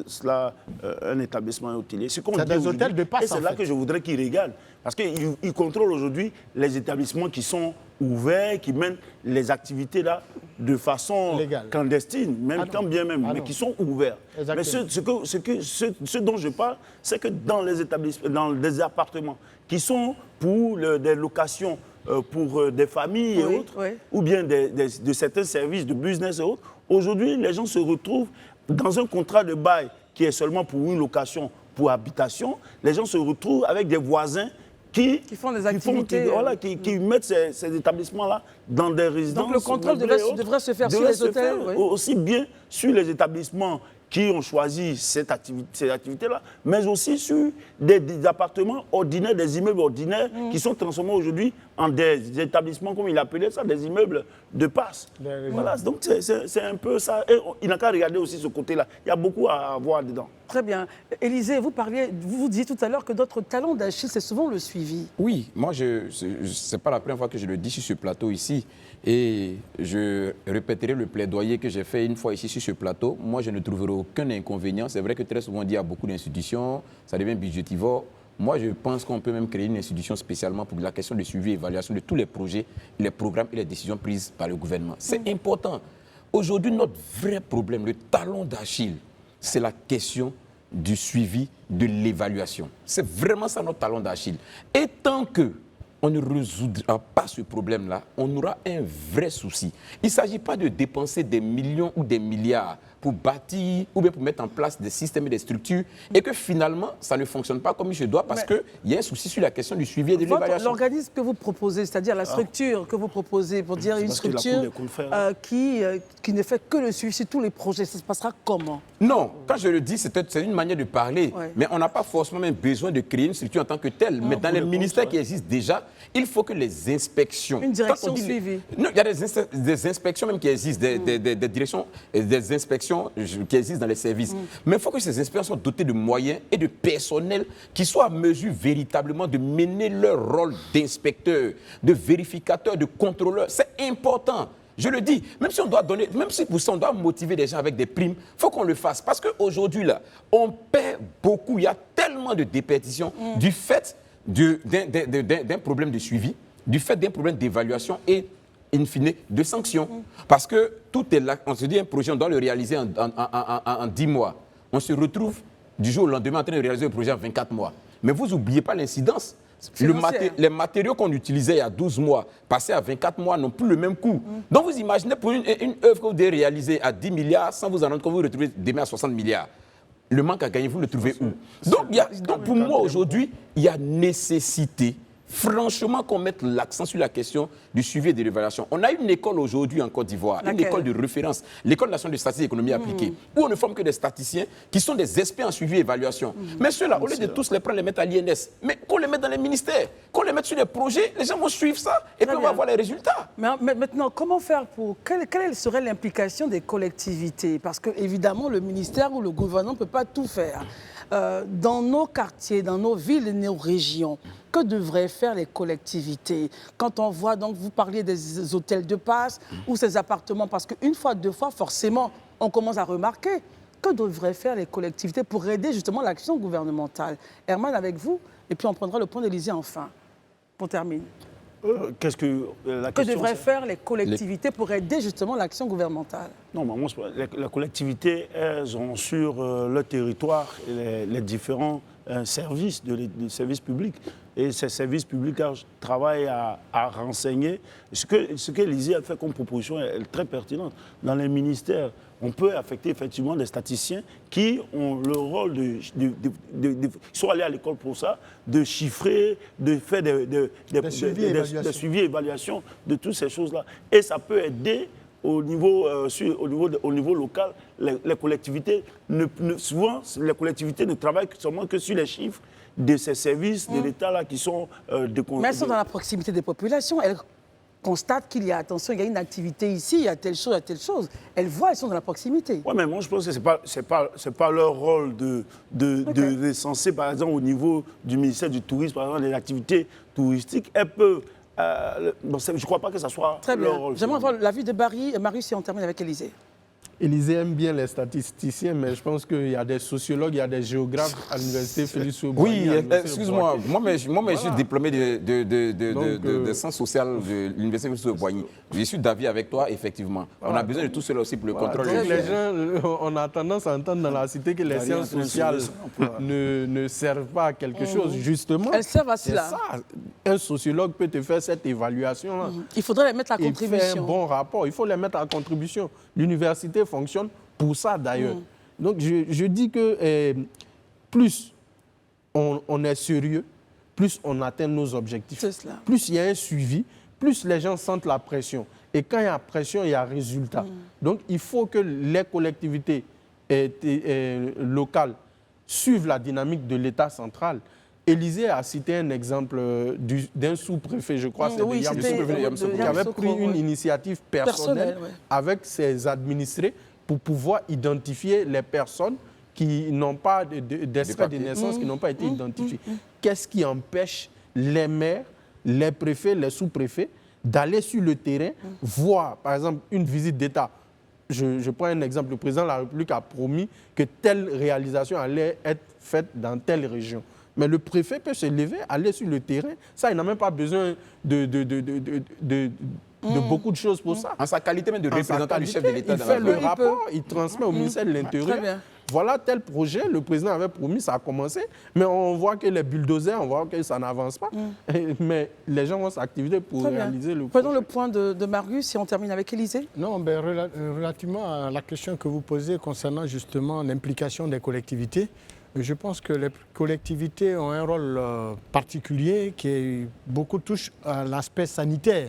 cela un établissement hôtelier. C'est des hôtels de passe. Et c'est là que je voudrais qu'ils regardent. Parce qu'ils contrôlent aujourd'hui les établissements qui sont ouverts, qui mènent les activités là de façon clandestine, même tant bien même, mais qui sont ouverts. Exactement. Mais ce dont je parle, c'est que dans les établissements, dans des appartements qui sont pour des locations pour des familles et autres, ou bien de certains services de business et autres, aujourd'hui, les gens se retrouvent dans un contrat de bail qui est seulement pour une location, pour habitation. Les gens se retrouvent avec des voisins qui font des activités. Qui mettent ces établissements-là dans des résidences. Donc le contrôle devrait se faire sur les hôtels. Aussi bien sur les établissements qui ont choisi ces activités-là, mais aussi sur des appartements ordinaires, des immeubles ordinaires qui sont transformés aujourd'hui en des établissements, comme il appelait ça, des immeubles de passe. Voilà, donc c'est un peu ça. Et il n'a qu'à regarder aussi ce côté-là. Il y a beaucoup à voir dedans. Très bien. Élysée, vous disiez tout à l'heure que notre talent d'Achille, c'est souvent le suivi. Oui, moi, c'est pas la première fois que je le dis sur ce plateau ici. Et je répéterai le plaidoyer que j'ai fait une fois ici sur ce plateau. Moi, je ne trouverai aucun inconvénient. C'est vrai que très souvent, on dit qu'il y a beaucoup d'institutions, ça devient budgétivore. Moi, je pense qu'on peut même créer une institution spécialement pour la question de suivi et évaluation de tous les projets, les programmes et les décisions prises par le gouvernement. C'est important. Aujourd'hui, notre vrai problème, le talon d'Achille, c'est la question du suivi, de l'évaluation. C'est vraiment ça notre talon d'Achille. Et tant que on ne résoudra pas ce problème-là, on aura un vrai souci. Il ne s'agit pas de dépenser des millions ou des milliards pour bâtir ou bien pour mettre en place des systèmes et des structures et que finalement, ça ne fonctionne pas comme il se doit parce qu'il y a un souci sur la question du suivi et de l'évaluation. L'organisme que vous proposez, c'est-à-dire la structure que vous proposez, pour dire une structure qui ne fait que le suivi sur tous les projets, ça se passera comment? Non, quand je le dis, c'est une manière de parler, mais on n'a pas forcément même besoin de créer une structure en tant que telle. Mais dans les ministères qui existent déjà, il faut que les inspections... Une direction suivie. Non, il y a des inspections même qui existent, des directions, des inspections qui existent dans les services. Mais il faut que ces inspections soient dotées de moyens et de personnel qui soient à mesure véritablement de mener leur rôle d'inspecteur, de vérificateur, de contrôleur. C'est important. Je le dis, même si on doit donner, même si pour ça on doit motiver les gens avec des primes, il faut qu'on le fasse. Parce qu'aujourd'hui, là, on perd beaucoup. Il y a tellement de déperditions du fait d'un problème de suivi, du fait d'un problème d'évaluation et, in fine, de sanctions. Parce que tout est là. On se dit un projet, on doit le réaliser en 10 mois. On se retrouve du jour au lendemain en train de réaliser un projet en 24 mois. Mais vous n'oubliez pas l'incidence. Les matériaux qu'on utilisait il y a 12 mois, passés à 24 mois, n'ont plus le même coût. Donc vous imaginez pour une œuvre que vous devez réaliser à 10 milliards, sans vous en rendre compte, vous vous retrouvez demain à 60 milliards. Le manque à gagner, vous le trouvez où? Donc pour moi, aujourd'hui, il y a nécessité, franchement, qu'on mette l'accent sur la question du suivi et de l'évaluation. On a une école aujourd'hui en Côte d'Ivoire, une école de référence, l'École nationale de statistique et d'économie appliquée, où on ne forme que des statisticiens qui sont des experts en suivi et évaluation. Mais ceux-là, au lieu de tous les prendre, les mettre à l'INS, mais qu'on les mette dans les ministères, qu'on les mette sur les projets, les gens vont suivre ça et puis on va voir les résultats. Mais maintenant, comment faire pour... Quelle serait l'implication des collectivités? Parce que, évidemment, le ministère ou le gouvernement ne peut pas tout faire. Dans nos quartiers, dans nos villes et nos régions, que devraient faire les collectivités? Quand on voit, donc, vous parliez des hôtels de passe ou ces appartements, parce qu'une fois, deux fois, forcément, on commence à remarquer. Que devraient faire les collectivités pour aider justement l'action gouvernementale? Herman, avec vous, et puis on prendra le point d'Élysée enfin, pour terminer. Que devraient faire les collectivités pour aider justement l'action gouvernementale? Non, moi, les collectivités, elles ont sur leur territoire les différents services, de services publics. Et ces services publics travaillent à renseigner. Ce que l'Élysée a fait comme proposition est très pertinente. Dans les ministères, on peut affecter effectivement des statisticiens qui ont le rôle ils sont allés à l'école pour ça, de chiffrer, de faire des suivis et évaluations de toutes ces choses-là. Et ça peut aider au niveau local. Les collectivités, souvent, les collectivités ne travaillent seulement que sur les chiffres de ces services de l'État qui sont Mais elles sont dans la proximité des populations. Elles constatent qu'il y a, attention, il y a une activité ici, il y a telle chose, il y a telle chose. Elles voient, elles sont dans la proximité. Oui, mais moi, je pense que ce n'est pas leur rôle de recenser, par exemple, au niveau du ministère du Tourisme, par exemple, les activités touristiques. Elles peuvent... je ne crois pas que ça soit leur rôle. J'aimerais avoir l'avis de Barry. Marius, si on termine avec Élysée. Élysée aime bien les statisticiens, mais je pense qu'il y a des sociologues, il y a des géographes à l'université Félix Houphouët-Boigny. Oui, excuse-moi, moi, je suis diplômé de sciences sociales de l'université Félix Houphouët-Boigny. Je suis d'avis avec toi, effectivement. On a besoin de tout cela aussi pour le contrôle. Donc les gens, on a tendance à entendre dans la cité que les sciences sociales ne servent pas à quelque chose, justement. Elles servent à cela. Un sociologue peut te faire cette évaluation-là. Il faudrait les mettre à contribution. Il fait un bon rapport, il faut les mettre à contribution. L'université fonctionne pour ça d'ailleurs. Donc je dis que plus on est sérieux, plus on atteint nos objectifs. Plus il y a un suivi, plus les gens sentent la pression. Et quand il y a pression, il y a résultat. Donc il faut que les collectivités locales suivent la dynamique de l'État central. Élysée a cité un exemple d'un sous-préfet, je crois, c'est qui avait pris une initiative personnelle avec ses administrés pour pouvoir identifier les personnes qui n'ont pas d'extrait de naissance, qui n'ont pas été identifiées. Qu'est-ce qui empêche les maires, les préfets, les sous-préfets d'aller sur le terrain, voir, par exemple, une visite d'État? je prends un exemple, le président de la République a promis que telle réalisation allait être faite dans telle région. Mais le préfet peut se lever, aller sur le terrain. Ça, il n'a même pas besoin de beaucoup de choses pour ça. En sa qualité même de représentant du chef de l'État. Il fait le rapport, il transmet au ministère de l'Intérieur. Voilà tel projet, le président avait promis, ça a commencé, mais on voit que les bulldozers, on voit que ça n'avance pas. Mais les gens vont s'activer pour réaliser le projet. Prenons le point de Marius et on termine avec Élisée. Non, ben, relativement à la question que vous posez concernant justement l'implication des collectivités, je pense que les collectivités ont un rôle particulier qui beaucoup touche à l'aspect sanitaire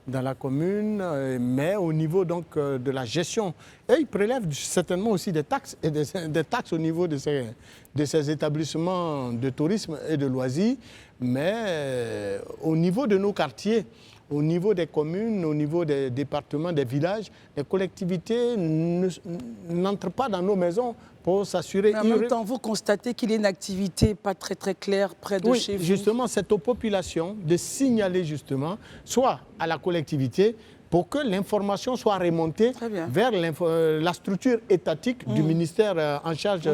dans la commune, mais au niveau donc de la gestion. Et ils prélèvent certainement aussi des taxes, et des taxes au niveau de ces établissements de tourisme et de loisirs, mais au niveau de nos quartiers, au niveau des communes, au niveau des départements, des villages, les collectivités n'entrent pas dans nos maisons pour s'assurer... En même temps, vous constatez qu'il y a une activité pas très claire près de chez vous. Justement, c'est aux populations de signaler justement, soit à la collectivité, pour que l'information soit remontée vers la structure étatique du ministère en charge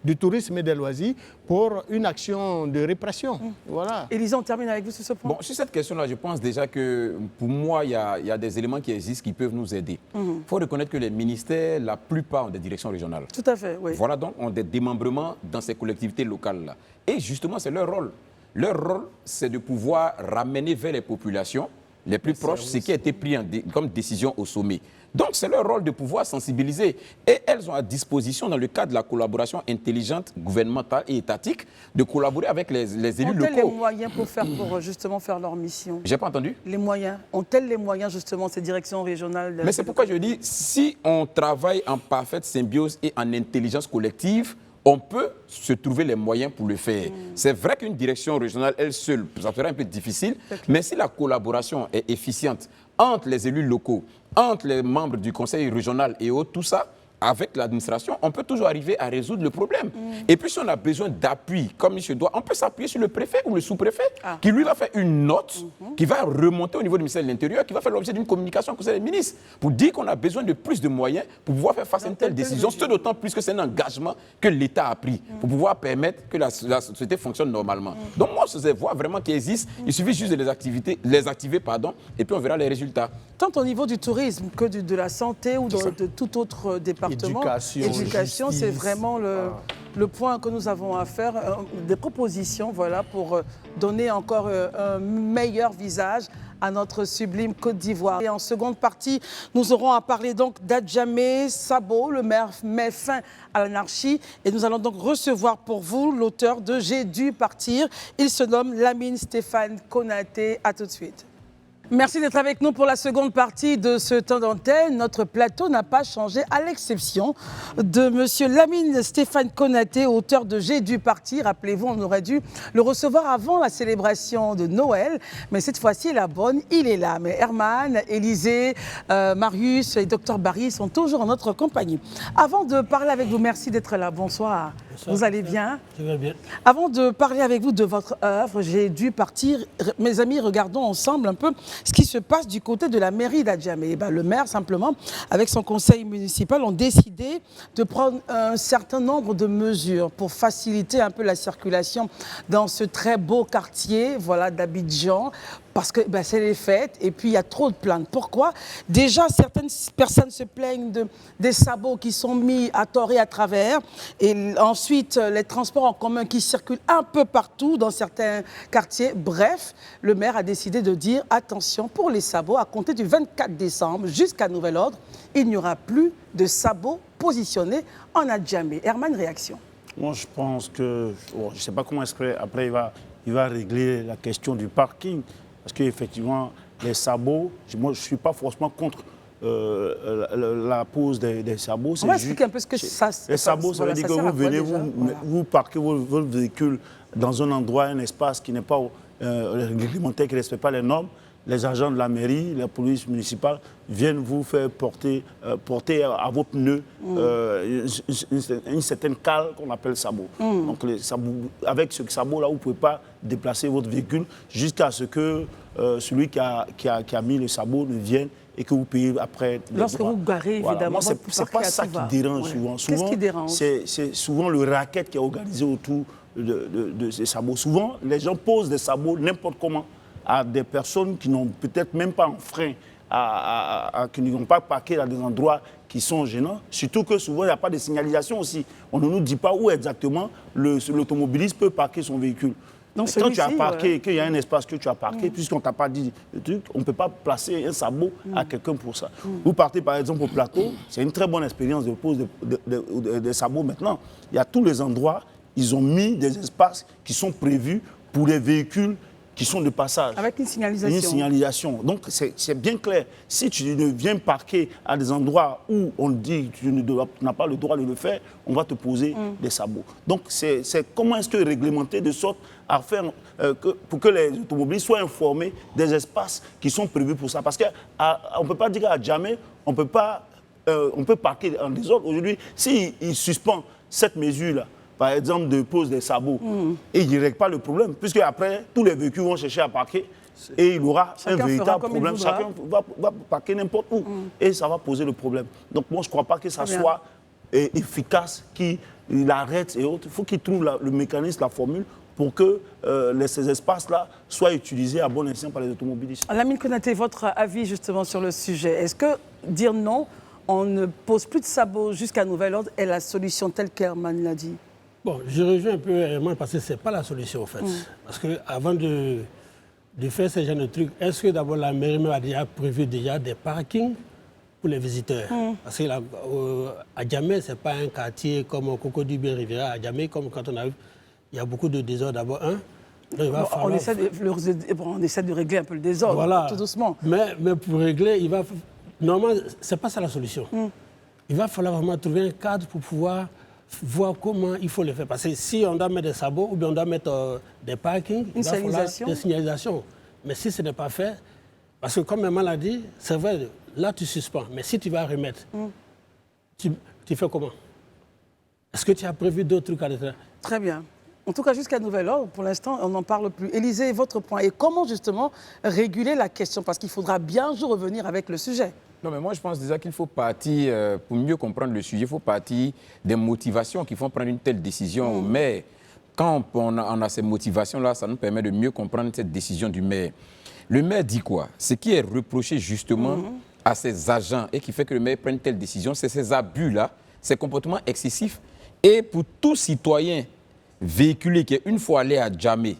du tourisme et des loisirs pour une action de répression. Voilà. Élisa, on termine avec vous sur ce point. Bon, sur cette question-là, je pense déjà que pour moi, il y a des éléments qui existent qui peuvent nous aider. Il faut reconnaître que les ministères, la plupart ont des directions régionales. Tout à fait, oui. Voilà, donc, ont des démembrements dans ces collectivités locales-là. Et justement, c'est leur rôle. Leur rôle, c'est de pouvoir ramener vers les populations les plus proches ce qui a été pris comme décision au sommet. Donc, c'est leur rôle de pouvoir sensibiliser. Et elles ont à disposition, dans le cadre de la collaboration intelligente, gouvernementale et étatique, de collaborer avec les élus locaux. Ont-elles les moyens pour justement faire leur mission? J'ai pas entendu. Les moyens. Ont-elles les moyens, justement, ces directions régionales? Mais c'est pourquoi je dis, si on travaille en parfaite symbiose et en intelligence collective, on peut se trouver les moyens pour le faire. C'est vrai qu'une direction régionale, elle seule, ça serait un peu difficile, mais si la collaboration est efficiente entre les élus locaux, entre les membres du conseil régional et autres, tout ça, avec l'administration, on peut toujours arriver à résoudre le problème. Et puis si on a besoin d'appui, comme il se doit, on peut s'appuyer sur le préfet ou le sous-préfet, qui lui va faire une note, qui va remonter au niveau du ministère de l'Intérieur, qui va faire l'objet d'une communication au conseil des ministres, pour dire qu'on a besoin de plus de moyens pour pouvoir faire face à une telle décision, ce d'autant plus que c'est un engagement que l'État a pris, pour pouvoir permettre que la société fonctionne normalement. Donc moi, je vois vraiment qu'il existe, il suffit juste de les activer, et puis on verra les résultats. Tant au niveau du tourisme que de la santé ou de tout autre département. Éducation, c'est vraiment le point que nous avons à faire, des propositions voilà, pour donner encore un meilleur visage à notre sublime Côte d'Ivoire. Et en seconde partie, nous aurons à parler donc d'Adjamé Sabo, le maire met fin à l'anarchie. Et nous allons donc recevoir pour vous l'auteur de J'ai dû partir. Il se nomme Lamine Stéphane Konaté. À tout de suite. Merci d'être avec nous pour la seconde partie de ce temps d'antenne. Notre plateau n'a pas changé, à l'exception de M. Lamine Stéphane Konaté, auteur de J'ai dû partir. Rappelez-vous, on aurait dû le recevoir avant la célébration de Noël. Mais cette fois-ci, la bonne, il est là. Mais Herman, Élisée, Marius et Dr Barry sont toujours en notre compagnie. Avant de parler avec vous, merci d'être là. Bonsoir. Bonsoir. Vous allez bien? Je vais bien. Avant de parler avec vous de votre œuvre, J'ai dû partir. Mes amis, regardons ensemble un peu ce qui se passe du côté de la mairie d'Adjamé. Le maire, simplement, avec son conseil municipal, ont décidé de prendre un certain nombre de mesures pour faciliter un peu la circulation dans ce très beau quartier voilà, d'Abidjan. Parce que c'est les fêtes et puis il y a trop de plaintes. Pourquoi? Déjà, certaines personnes se plaignent des sabots qui sont mis à tort et à travers. Et ensuite, les transports en commun qui circulent un peu partout dans certains quartiers. Bref, le maire a décidé de dire attention pour les sabots, à compter du 24 décembre jusqu'à nouvel ordre, il n'y aura plus de sabots positionnés en Adjamé. Herman, réaction? Moi, je pense que, je ne sais pas comment après il va régler la question du parking. Parce qu'effectivement, les sabots, moi je ne suis pas forcément contre la pose des sabots. On va expliquer un peu ce que ça... Les sabots, ça veut dire que vous venez, vous parquez votre véhicule dans un endroit, un espace qui n'est pas réglementaire, qui ne respecte pas les normes. Les agents de la mairie, la police municipale viennent vous faire porter à vos pneus une certaine cale qu'on appelle sabot. Donc avec ce sabot-là, vous ne pouvez pas déplacer votre véhicule jusqu'à ce que celui qui a mis le sabot ne vienne et que vous payez après. Lorsque vous garez, évidemment, Moi, c'est pas ça qui dérange souvent. Qu'est-ce qui dérange? C'est souvent le racket qui est organisé autour de ces sabots. Souvent, les gens posent des sabots n'importe comment à des personnes qui n'ont peut-être même pas un frein, qui n'ont pas parqué à des endroits qui sont gênants. Surtout que souvent, il n'y a pas de signalisation aussi. On ne nous dit pas où exactement l'automobiliste peut parquer son véhicule. Donc, quand tu as parqué, qu'il y a un espace que tu as parqué, puisqu'on ne t'a pas dit le truc, on ne peut pas placer un sabot à quelqu'un pour ça. Vous partez par exemple au plateau, c'est une très bonne expérience de pose des sabots maintenant. Il y a tous les endroits, ils ont mis des espaces qui sont prévus pour les véhicules qui sont de passage. Avec une signalisation. Une signalisation. Donc, c'est bien clair. Si tu ne viens parquer à des endroits où on dit que tu n'as pas le droit de le faire, on va te poser des sabots. Donc, c'est comment est-ce que réglementer de sorte à faire pour que les automobilistes soient informés des espaces qui sont prévus pour ça. Parce qu'on ne peut pas dire à jamais, on peut parquer en désordre. Aujourd'hui, s'il suspend cette mesure-là, par exemple, de pose des sabots, et il ne règle pas le problème, puisque après, tous les véhicules vont chercher à parquer, et il aura un véritable problème. Chacun va parquer n'importe où, et ça va poser le problème. Donc moi, je ne crois pas que ça soit efficace, qu'il arrête et autres. Il faut qu'il trouve le mécanisme, la formule, pour que ces espaces-là soient utilisés à bon escient par les automobilistes. Lamine Konaté, votre avis justement sur le sujet. Est-ce que dire non, on ne pose plus de sabots jusqu'à nouvel ordre, est la solution telle qu'Herman l'a dit? Bon, je rejoins un peu Herman parce que ce n'est pas la solution en fait. Parce qu'avant de faire ce genre de trucs, est-ce que d'abord la mairie a déjà prévu des parkings pour les visiteurs? Parce que à Djamé, ce n'est pas un quartier comme Cocody-Bien-Riviera. À Djamé, comme quand on a vu, il y a beaucoup de désordre d'abord. On essaie de régler un peu le désordre, voilà. Tout doucement. Mais pour régler, normalement, ce n'est pas ça la solution. Il va falloir vraiment trouver un cadre pour pouvoir voir comment il faut le faire. Parce que si on doit mettre des sabots ou bien on doit mettre des parkings, il va falloir des signalisations. Mais si ce n'est pas fait, parce que comme Herman l'a dit, c'est vrai, là tu suspends. Mais si tu vas remettre, tu fais comment? Est-ce que tu as prévu d'autres trucs à l'intérieur? Très bien. En tout cas, jusqu'à nouvel ordre, pour l'instant, on n'en parle plus. Élisée, votre point. Et comment justement réguler la question? Parce qu'il faudra bien un jour revenir avec le sujet. Non, mais moi, je pense déjà qu'il faut partir, pour mieux comprendre le sujet, il faut partir des motivations qui font prendre une telle décision. Mais quand on a ces motivations-là, ça nous permet de mieux comprendre cette décision du maire. Le maire dit quoi? Ce qui est reproché justement à ses agents et qui fait que le maire prenne telle décision, c'est ces abus-là, ces comportements excessifs. Et pour tout citoyen véhiculé qui est une fois allé à Djamé,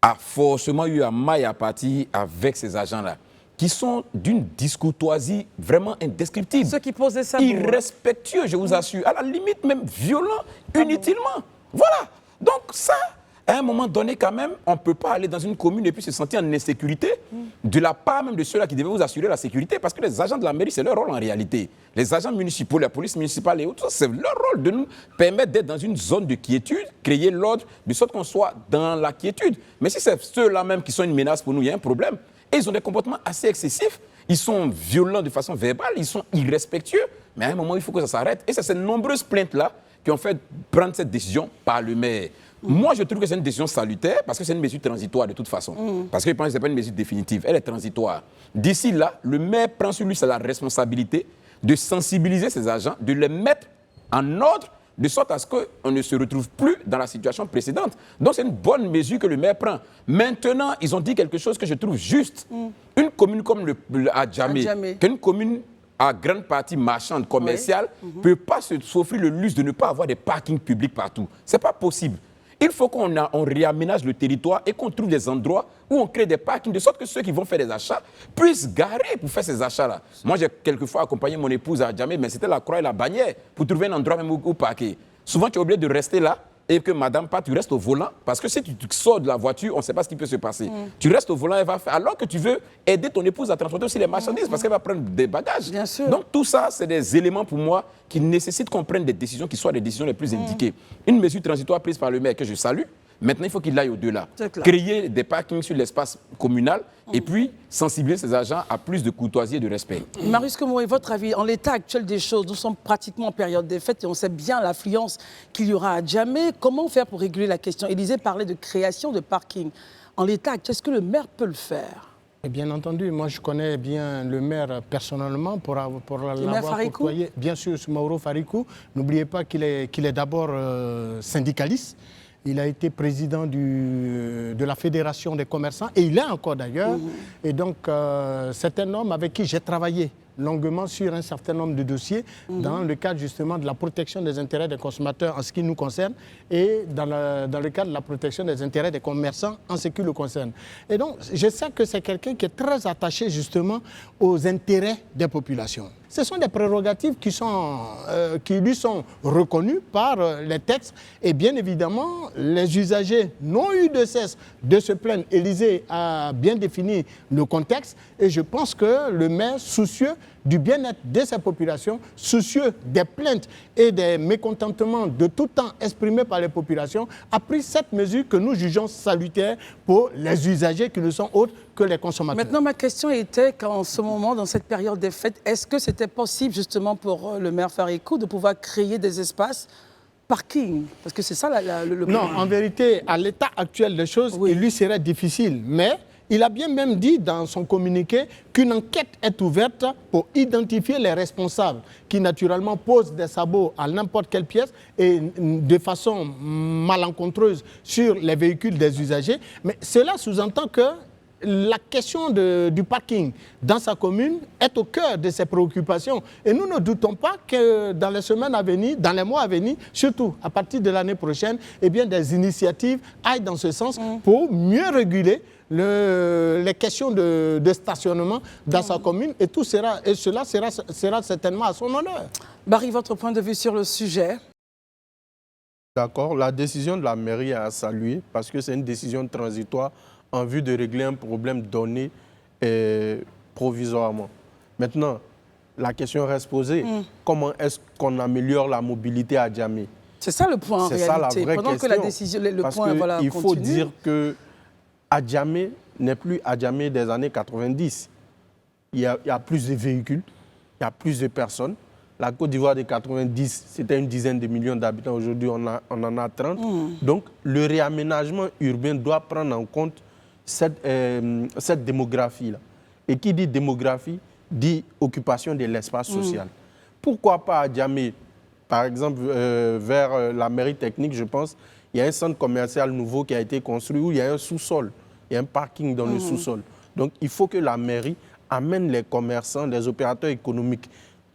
a forcément eu un maille à partir avec ces agents-là, qui sont d'une discourtoisie vraiment indescriptible. Ceux qui posaient ça. Irrespectueux, je vous assure. À la limite même violent, inutilement. Voilà. Donc ça, à un moment donné quand même, on ne peut pas aller dans une commune et puis se sentir en insécurité de la part même de ceux-là qui devaient vous assurer la sécurité. Parce que les agents de la mairie, c'est leur rôle en réalité. Les agents municipaux, la police municipale et autres, c'est leur rôle de nous permettre d'être dans une zone de quiétude, créer l'ordre, de sorte qu'on soit dans la quiétude. Mais si c'est ceux-là même qui sont une menace pour nous, il y a un problème. Et ils ont des comportements assez excessifs. Ils sont violents de façon verbale, ils sont irrespectueux. Mais à un moment, il faut que ça s'arrête. Et c'est ces nombreuses plaintes-là qui ont fait prendre cette décision par le maire. Moi, je trouve que c'est une décision salutaire parce que c'est une mesure transitoire de toute façon. Parce que je pense que ce n'est pas une mesure définitive, elle est transitoire. D'ici là, le maire prend sur lui la responsabilité de sensibiliser ses agents, de les mettre en ordre, de sorte à ce qu'on ne se retrouve plus dans la situation précédente. Donc c'est une bonne mesure que le maire prend. Maintenant, ils ont dit quelque chose que je trouve juste. Une commune comme à Djamé, qu'une commune à grande partie marchande, commerciale, ne peut pas s'offrir le luxe de ne pas avoir des parkings publics partout. Ce n'est pas possible. Il faut qu'on réaménage le territoire et qu'on trouve des endroits où on crée des parkings, de sorte que ceux qui vont faire des achats puissent garer pour faire ces achats-là. Moi, j'ai quelquefois accompagné mon épouse à Djamé, mais c'était la croix et la bannière pour trouver un endroit même où parquer. Souvent, tu es obligé de rester là et que madame part, tu restes au volant, parce que si tu sors de la voiture, on ne sait pas ce qui peut se passer. Tu restes au volant, elle va faire, alors que tu veux aider ton épouse à transporter aussi les marchandises, parce qu'elle va prendre des bagages. Bien sûr. Donc tout ça, c'est des éléments pour moi qui nécessitent qu'on prenne des décisions qui soient les décisions les plus indiquées. Une mesure transitoire prise par le maire que je salue. Maintenant, il faut qu'il aille au-delà. Créer des parkings sur l'espace communal et puis sensibiliser ses agents à plus de courtoisie et de respect. Marius Komoré, votre avis, en l'état actuel des choses, nous sommes pratiquement en période des fêtes et on sait bien l'affluence qu'il y aura à Djamé. Comment faire pour réguler la question? Élisée parlait de création de parking. En l'état actuel, est-ce que le maire peut le faire? Et bien entendu, moi je connais bien le maire personnellement pour l'avoir côtoyé. Bien sûr, Mauro Farikou. N'oubliez pas qu'il est d'abord syndicaliste. Il a été président de la Fédération des commerçants et il est encore d'ailleurs. Et donc, c'est un homme avec qui j'ai travaillé longuement sur un certain nombre de dossiers dans le cadre justement de la protection des intérêts des consommateurs en ce qui nous concerne et dans le cadre de la protection des intérêts des commerçants en ce qui le concerne. Et donc, je sais que c'est quelqu'un qui est très attaché justement aux intérêts des populations. Ce sont des prérogatives qui lui sont reconnues par les textes et bien évidemment, les usagers n'ont eu de cesse de se plaindre. Élysée a bien défini le contexte et je pense que le maire, soucieux du bien-être de sa population, soucieux des plaintes et des mécontentements de tout temps exprimés par les populations, a pris cette mesure que nous jugeons salutaire pour les usagers qui ne sont autres que les consommateurs. Maintenant, ma question était qu'en ce moment, dans cette période des fêtes, est-ce que c'était possible justement pour le maire Farikou de pouvoir créer des espaces parking? Parce que c'est ça le Non, en vérité, à l'état actuel des choses, il lui serait difficile, mais il a bien même dit dans son communiqué qu'une enquête est ouverte pour identifier les responsables qui naturellement posent des sabots à n'importe quelle pièce et de façon malencontreuse sur les véhicules des usagers. Mais cela sous-entend que la question du parking dans sa commune est au cœur de ses préoccupations. Et nous ne doutons pas que dans les semaines à venir, dans les mois à venir, surtout à partir de l'année prochaine, eh bien, des initiatives aillent dans ce sens pour mieux réguler les questions de stationnement dans sa commune. Et cela sera certainement à son honneur. Barry, votre point de vue sur le sujet? D'accord. La décision de la mairie est à saluer parce que c'est une décision transitoire en vue de régler un problème donné provisoirement. Maintenant, la question reste posée. Comment est-ce qu'on améliore la mobilité à Djamé? C'est ça le point en réalité. C'est ça la vraie Pendant question. Que la décision, le parce point, voilà, il faut continue. dire que Adjamé n'est plus Adjamé des années 90. Il y a plus de véhicules, il y a plus de personnes. La Côte d'Ivoire de 90, c'était une dizaine de millions d'habitants. Aujourd'hui, on en a 30. Donc, le réaménagement urbain doit prendre en compte cette démographie-là. Et qui dit démographie, dit occupation de l'espace social. Pourquoi pas à Djamé, par exemple, vers la mairie technique, je pense, il y a un centre commercial nouveau qui a été construit où il y a un sous-sol, il y a un parking dans le sous-sol. Donc, il faut que la mairie amène les commerçants, les opérateurs économiques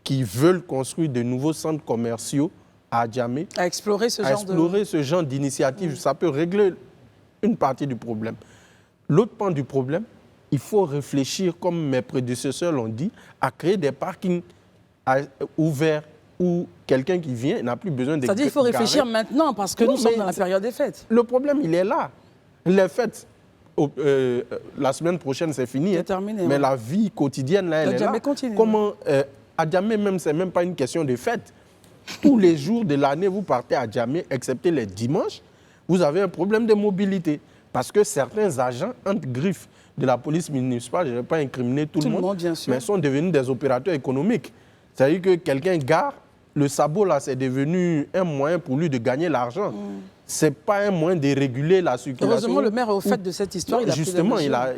qui veulent construire de nouveaux centres commerciaux à Djamé, à explorer ce genre d'initiative. Ça peut régler une partie du problème. L'autre point du problème, il faut réfléchir, comme mes prédécesseurs l'ont dit, à créer des parkings ouverts où quelqu'un qui vient n'a plus besoin de... C'est-à-dire qu'il faut réfléchir maintenant parce que nous sommes dans la période des fêtes. Le problème, il est là. Les fêtes, la semaine prochaine, c'est fini. Terminé, mais la vie quotidienne, là, elle est là. Continue. Comment, à Djamé, même, ce n'est même pas une question de fête. Tous les jours de l'année, vous partez à Djamé, excepté les dimanches, vous avez un problème de mobilité. Parce que certains agents, entre griffes de la police municipale, je ne vais pas incriminer tout le monde, bien sûr. mais sont devenus des opérateurs économiques. C'est-à-dire que quelqu'un gare, le sabot, là, c'est devenu un moyen pour lui de gagner l'argent. Ce n'est pas un moyen de réguler la circulation. Heureusement, le maire est au fait de cette histoire. Non, justement,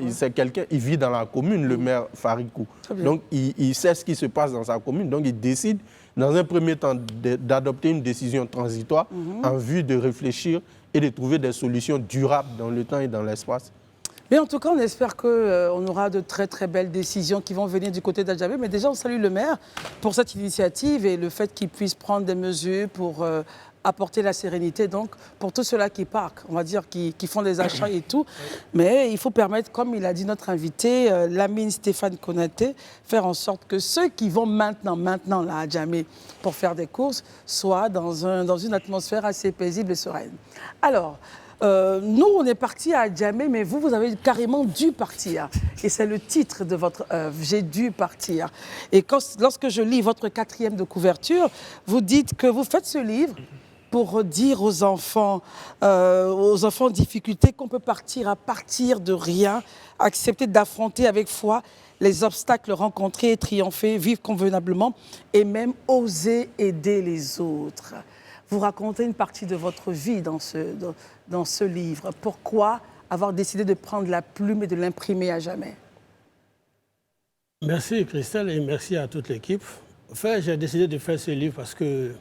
c'est quelqu'un, il vit dans la commune, le maire Farikou. Donc, il sait ce qui se passe dans sa commune. Donc, il décide, dans un premier temps, d'adopter une décision transitoire en vue de réfléchir et de trouver des solutions durables dans le temps et dans l'espace. Mais en tout cas, on espère qu'on aura de très très belles décisions qui vont venir du côté d'Adjamé. Mais déjà, on salue le maire pour cette initiative et le fait qu'il puisse prendre des mesures pour apporter la sérénité. Donc, pour tous ceux-là qui partent, on va dire, qui font des achats et tout. Mais il faut permettre, comme il a dit notre invité, Lamine Stéphane Konaté, faire en sorte que ceux qui vont maintenant là, à Adjamé, pour faire des courses, soient dans une atmosphère assez paisible et sereine. Alors, nous, on est partis à Adjamé, mais vous avez carrément dû partir. Et c'est le titre de votre œuvre, « J'ai dû partir ». Et lorsque je lis votre 4e de couverture, vous dites que vous faites ce livre pour dire aux enfants en difficulté qu'on peut partir à partir de rien, accepter d'affronter avec foi les obstacles rencontrés, triompher, vivre convenablement et même oser aider les autres. Vous racontez une partie de votre vie dans ce livre. Pourquoi avoir décidé de prendre la plume et de l'imprimer à jamais? Merci Christelle et merci à toute l'équipe. En fait, j'ai décidé de faire ce livre parce que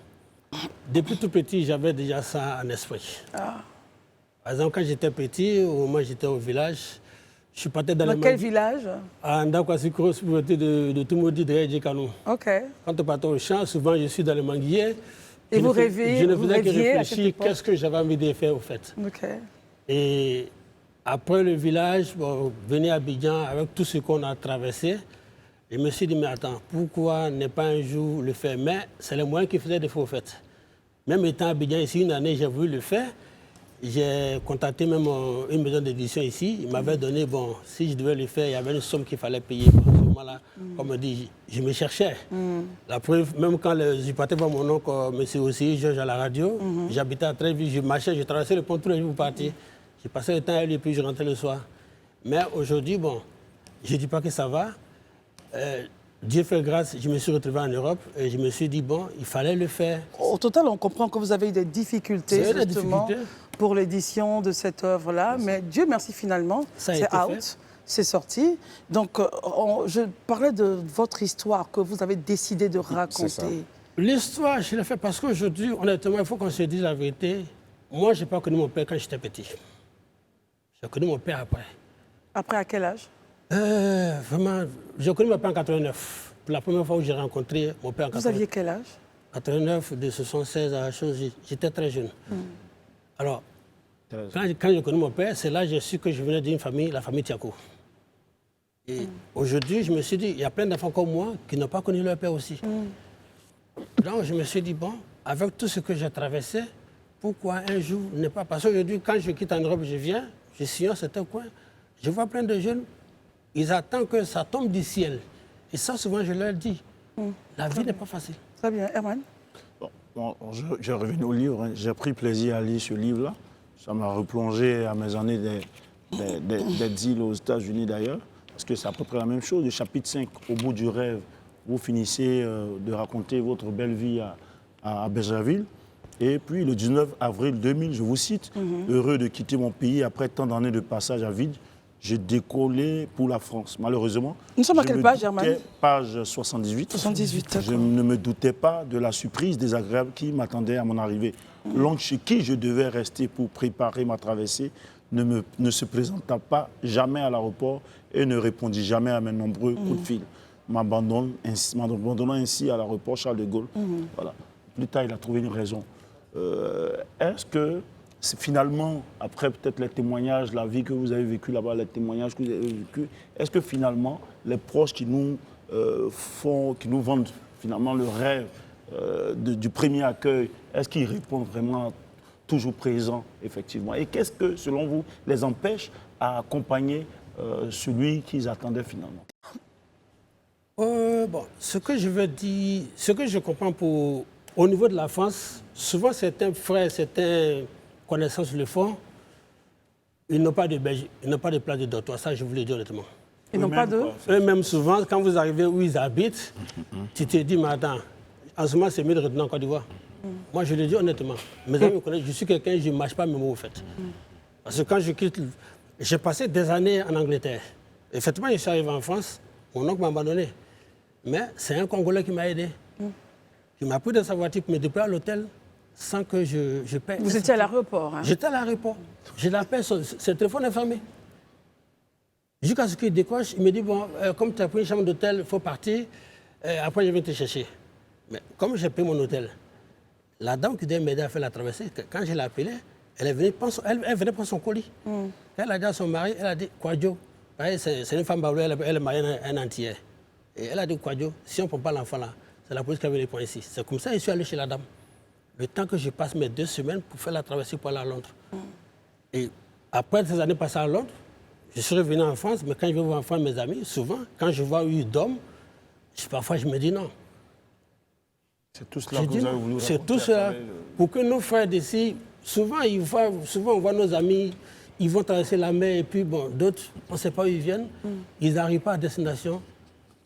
depuis tout petit, j'avais déjà ça en esprit. Par exemple, quand j'étais petit, au moment où j'étais au village, je suis parti dans Dans quel village? À Ndakwasiko, de Tumodi, de Djekanou. Ok. Quand on partait au champ, souvent je suis dans le manguier. Et vous rêviez? Je ne faisais que réfléchir qu'est-ce que j'avais envie de faire au fait. Ok. Et après le village, bon, venir à Abidjan avec tout ce qu'on a traversé, je me suis dit, mais attends, pourquoi ne pas un jour le faire? Mais c'est le moyen qui faisait défaut au fait. Même étant à Abidjan ici, une année, j'ai voulu le faire. J'ai contacté même une maison d'édition ici. Il m'avait donné, bon, si je devais le faire, il y avait une somme qu'il fallait payer. À ce moment-là, comme on dit, je me cherchais. La preuve, même quand je partais voir mon oncle, monsieur aussi, Georges à la radio, j'habitais à Tréville, je marchais, je traversais le pont tous les jours pour partir. J'ai passé le temps à lui et puis je rentrais le soir. Mais aujourd'hui, bon, je ne dis pas que ça va. Dieu fait grâce, je me suis retrouvé en Europe et je me suis dit, bon, il fallait le faire. Au total, on comprend que vous avez eu des difficultés, justement, pour l'édition de cette œuvre-là. Mais Dieu merci, finalement, c'est out, c'est sorti. Donc, je parlais de votre histoire que vous avez décidé de raconter. L'histoire, je l'ai fait parce qu'aujourd'hui, honnêtement, il faut qu'on se dise la vérité. Moi, je n'ai pas connu mon père quand j'étais petit. J'ai connu mon père après. Après, à quel âge? Vraiment, j'ai connu mon père en 89. Pour la première fois où j'ai rencontré mon père en 89. Vous aviez quel âge? 89, de 76 à chose, j'étais très jeune. Alors, quand j'ai connu mon père, c'est là que j'ai su que je venais d'une famille, la famille Tiako. Et aujourd'hui, je me suis dit, il y a plein d'enfants comme moi qui n'ont pas connu leur père aussi. Donc, je me suis dit, bon, avec tout ce que j'ai traversé, pourquoi un jour ne pas... Parce qu'aujourd'hui, quand je quitte en Europe, je viens, je sillonne certains coins, je vois plein de jeunes, ils attendent que ça tombe du ciel. Et ça, souvent, je leur dis, la vie n'est pas facile. Très bien. Herman? Bon, je reviens au livre. Hein. J'ai pris plaisir à lire ce livre-là. Ça m'a replongé à mes années d'exil aux États-Unis d'ailleurs. Parce que c'est à peu près la même chose. Le chapitre 5, au bout du rêve, vous finissez de raconter votre belle vie à Brazzaville. Et puis le 19 avril 2000, je vous cite, heureux de quitter mon pays après tant d'années de passage à vide, j'ai décollé pour la France. Malheureusement, nous sommes à quelle page, Herman? Page 78. 78, je ne me doutais pas de la surprise désagréable qui m'attendait à mon arrivée. L'oncle chez qui je devais rester pour préparer ma traversée ne se présenta pas jamais à l'aéroport et ne répondit jamais à mes nombreux coups de fil, m'abandonnant ainsi à l'aéroport Charles de Gaulle. Voilà. Plus tard, il a trouvé une raison. Est-ce que finalement, après peut-être les témoignages, la vie que vous avez vécue là-bas, les témoignages que vous avez vécus, est-ce que finalement, les proches qui nous vendent finalement le rêve du premier accueil, est-ce qu'ils répondent vraiment toujours présents, effectivement? Et qu'est-ce que, selon vous, les empêche à accompagner celui qu'ils attendaient finalement? Bon, ce que je veux dire, ce que je comprends au niveau de la France, souvent certains frères, certaines connaissances le font, ils n'ont pas de berger, ils n'ont pas de place de dortoir, ça je vous le dis honnêtement. Ils n'ont pas de... Eux-mêmes souvent, quand vous arrivez où ils habitent, tu te dis, mais attends, en ce moment c'est mieux de retourner en Côte d'Ivoire. Moi je le dis honnêtement, mes amis me connaissent, je suis quelqu'un, je ne mâche pas mes mots au fait. Parce que quand je quitte, j'ai passé des années en Angleterre. Effectivement, je suis arrivé en France, mon oncle m'a abandonné. Mais c'est un Congolais qui m'a aidé. Il m'a pris de sa voiture pour me déplacer à l'hôtel sans que je paie. Vous étiez à l'aéroport, hein? J'étais à l'aéroport. Je l'appelle, son téléphone est fermé. Jusqu'à ce qu'il décroche, il me dit, bon, comme tu as pris une chambre d'hôtel, il faut partir. Après, je vais te chercher. Mais comme j'ai payé mon hôtel, la dame qui devait m'aider à faire la traversée, quand je l'ai appelée, elle venait prendre son colis. Elle a dit à son mari, elle a dit, Kwadjo, c'est une femme baoulée, elle est mariée un entier. Et elle a dit, Kwadjo, si on ne prend pas l'enfant là, c'est la police qui avait les points ici. C'est comme ça que je suis allé chez la dame. Le temps que je passe mes 2 semaines pour faire la traversée pour aller à Londres. Et après ces années passées à Londres, je suis revenu en France, mais quand je vais voir en France mes amis, souvent, quand je vois eu d'hommes, parfois je me dis non. C'est tout cela que vous avez voulu raconter. C'est tout cela. Pour que nos frères d'ici, souvent on voit nos amis, ils vont traverser la mer et puis bon, d'autres, on ne sait pas où ils viennent, ils n'arrivent pas à destination.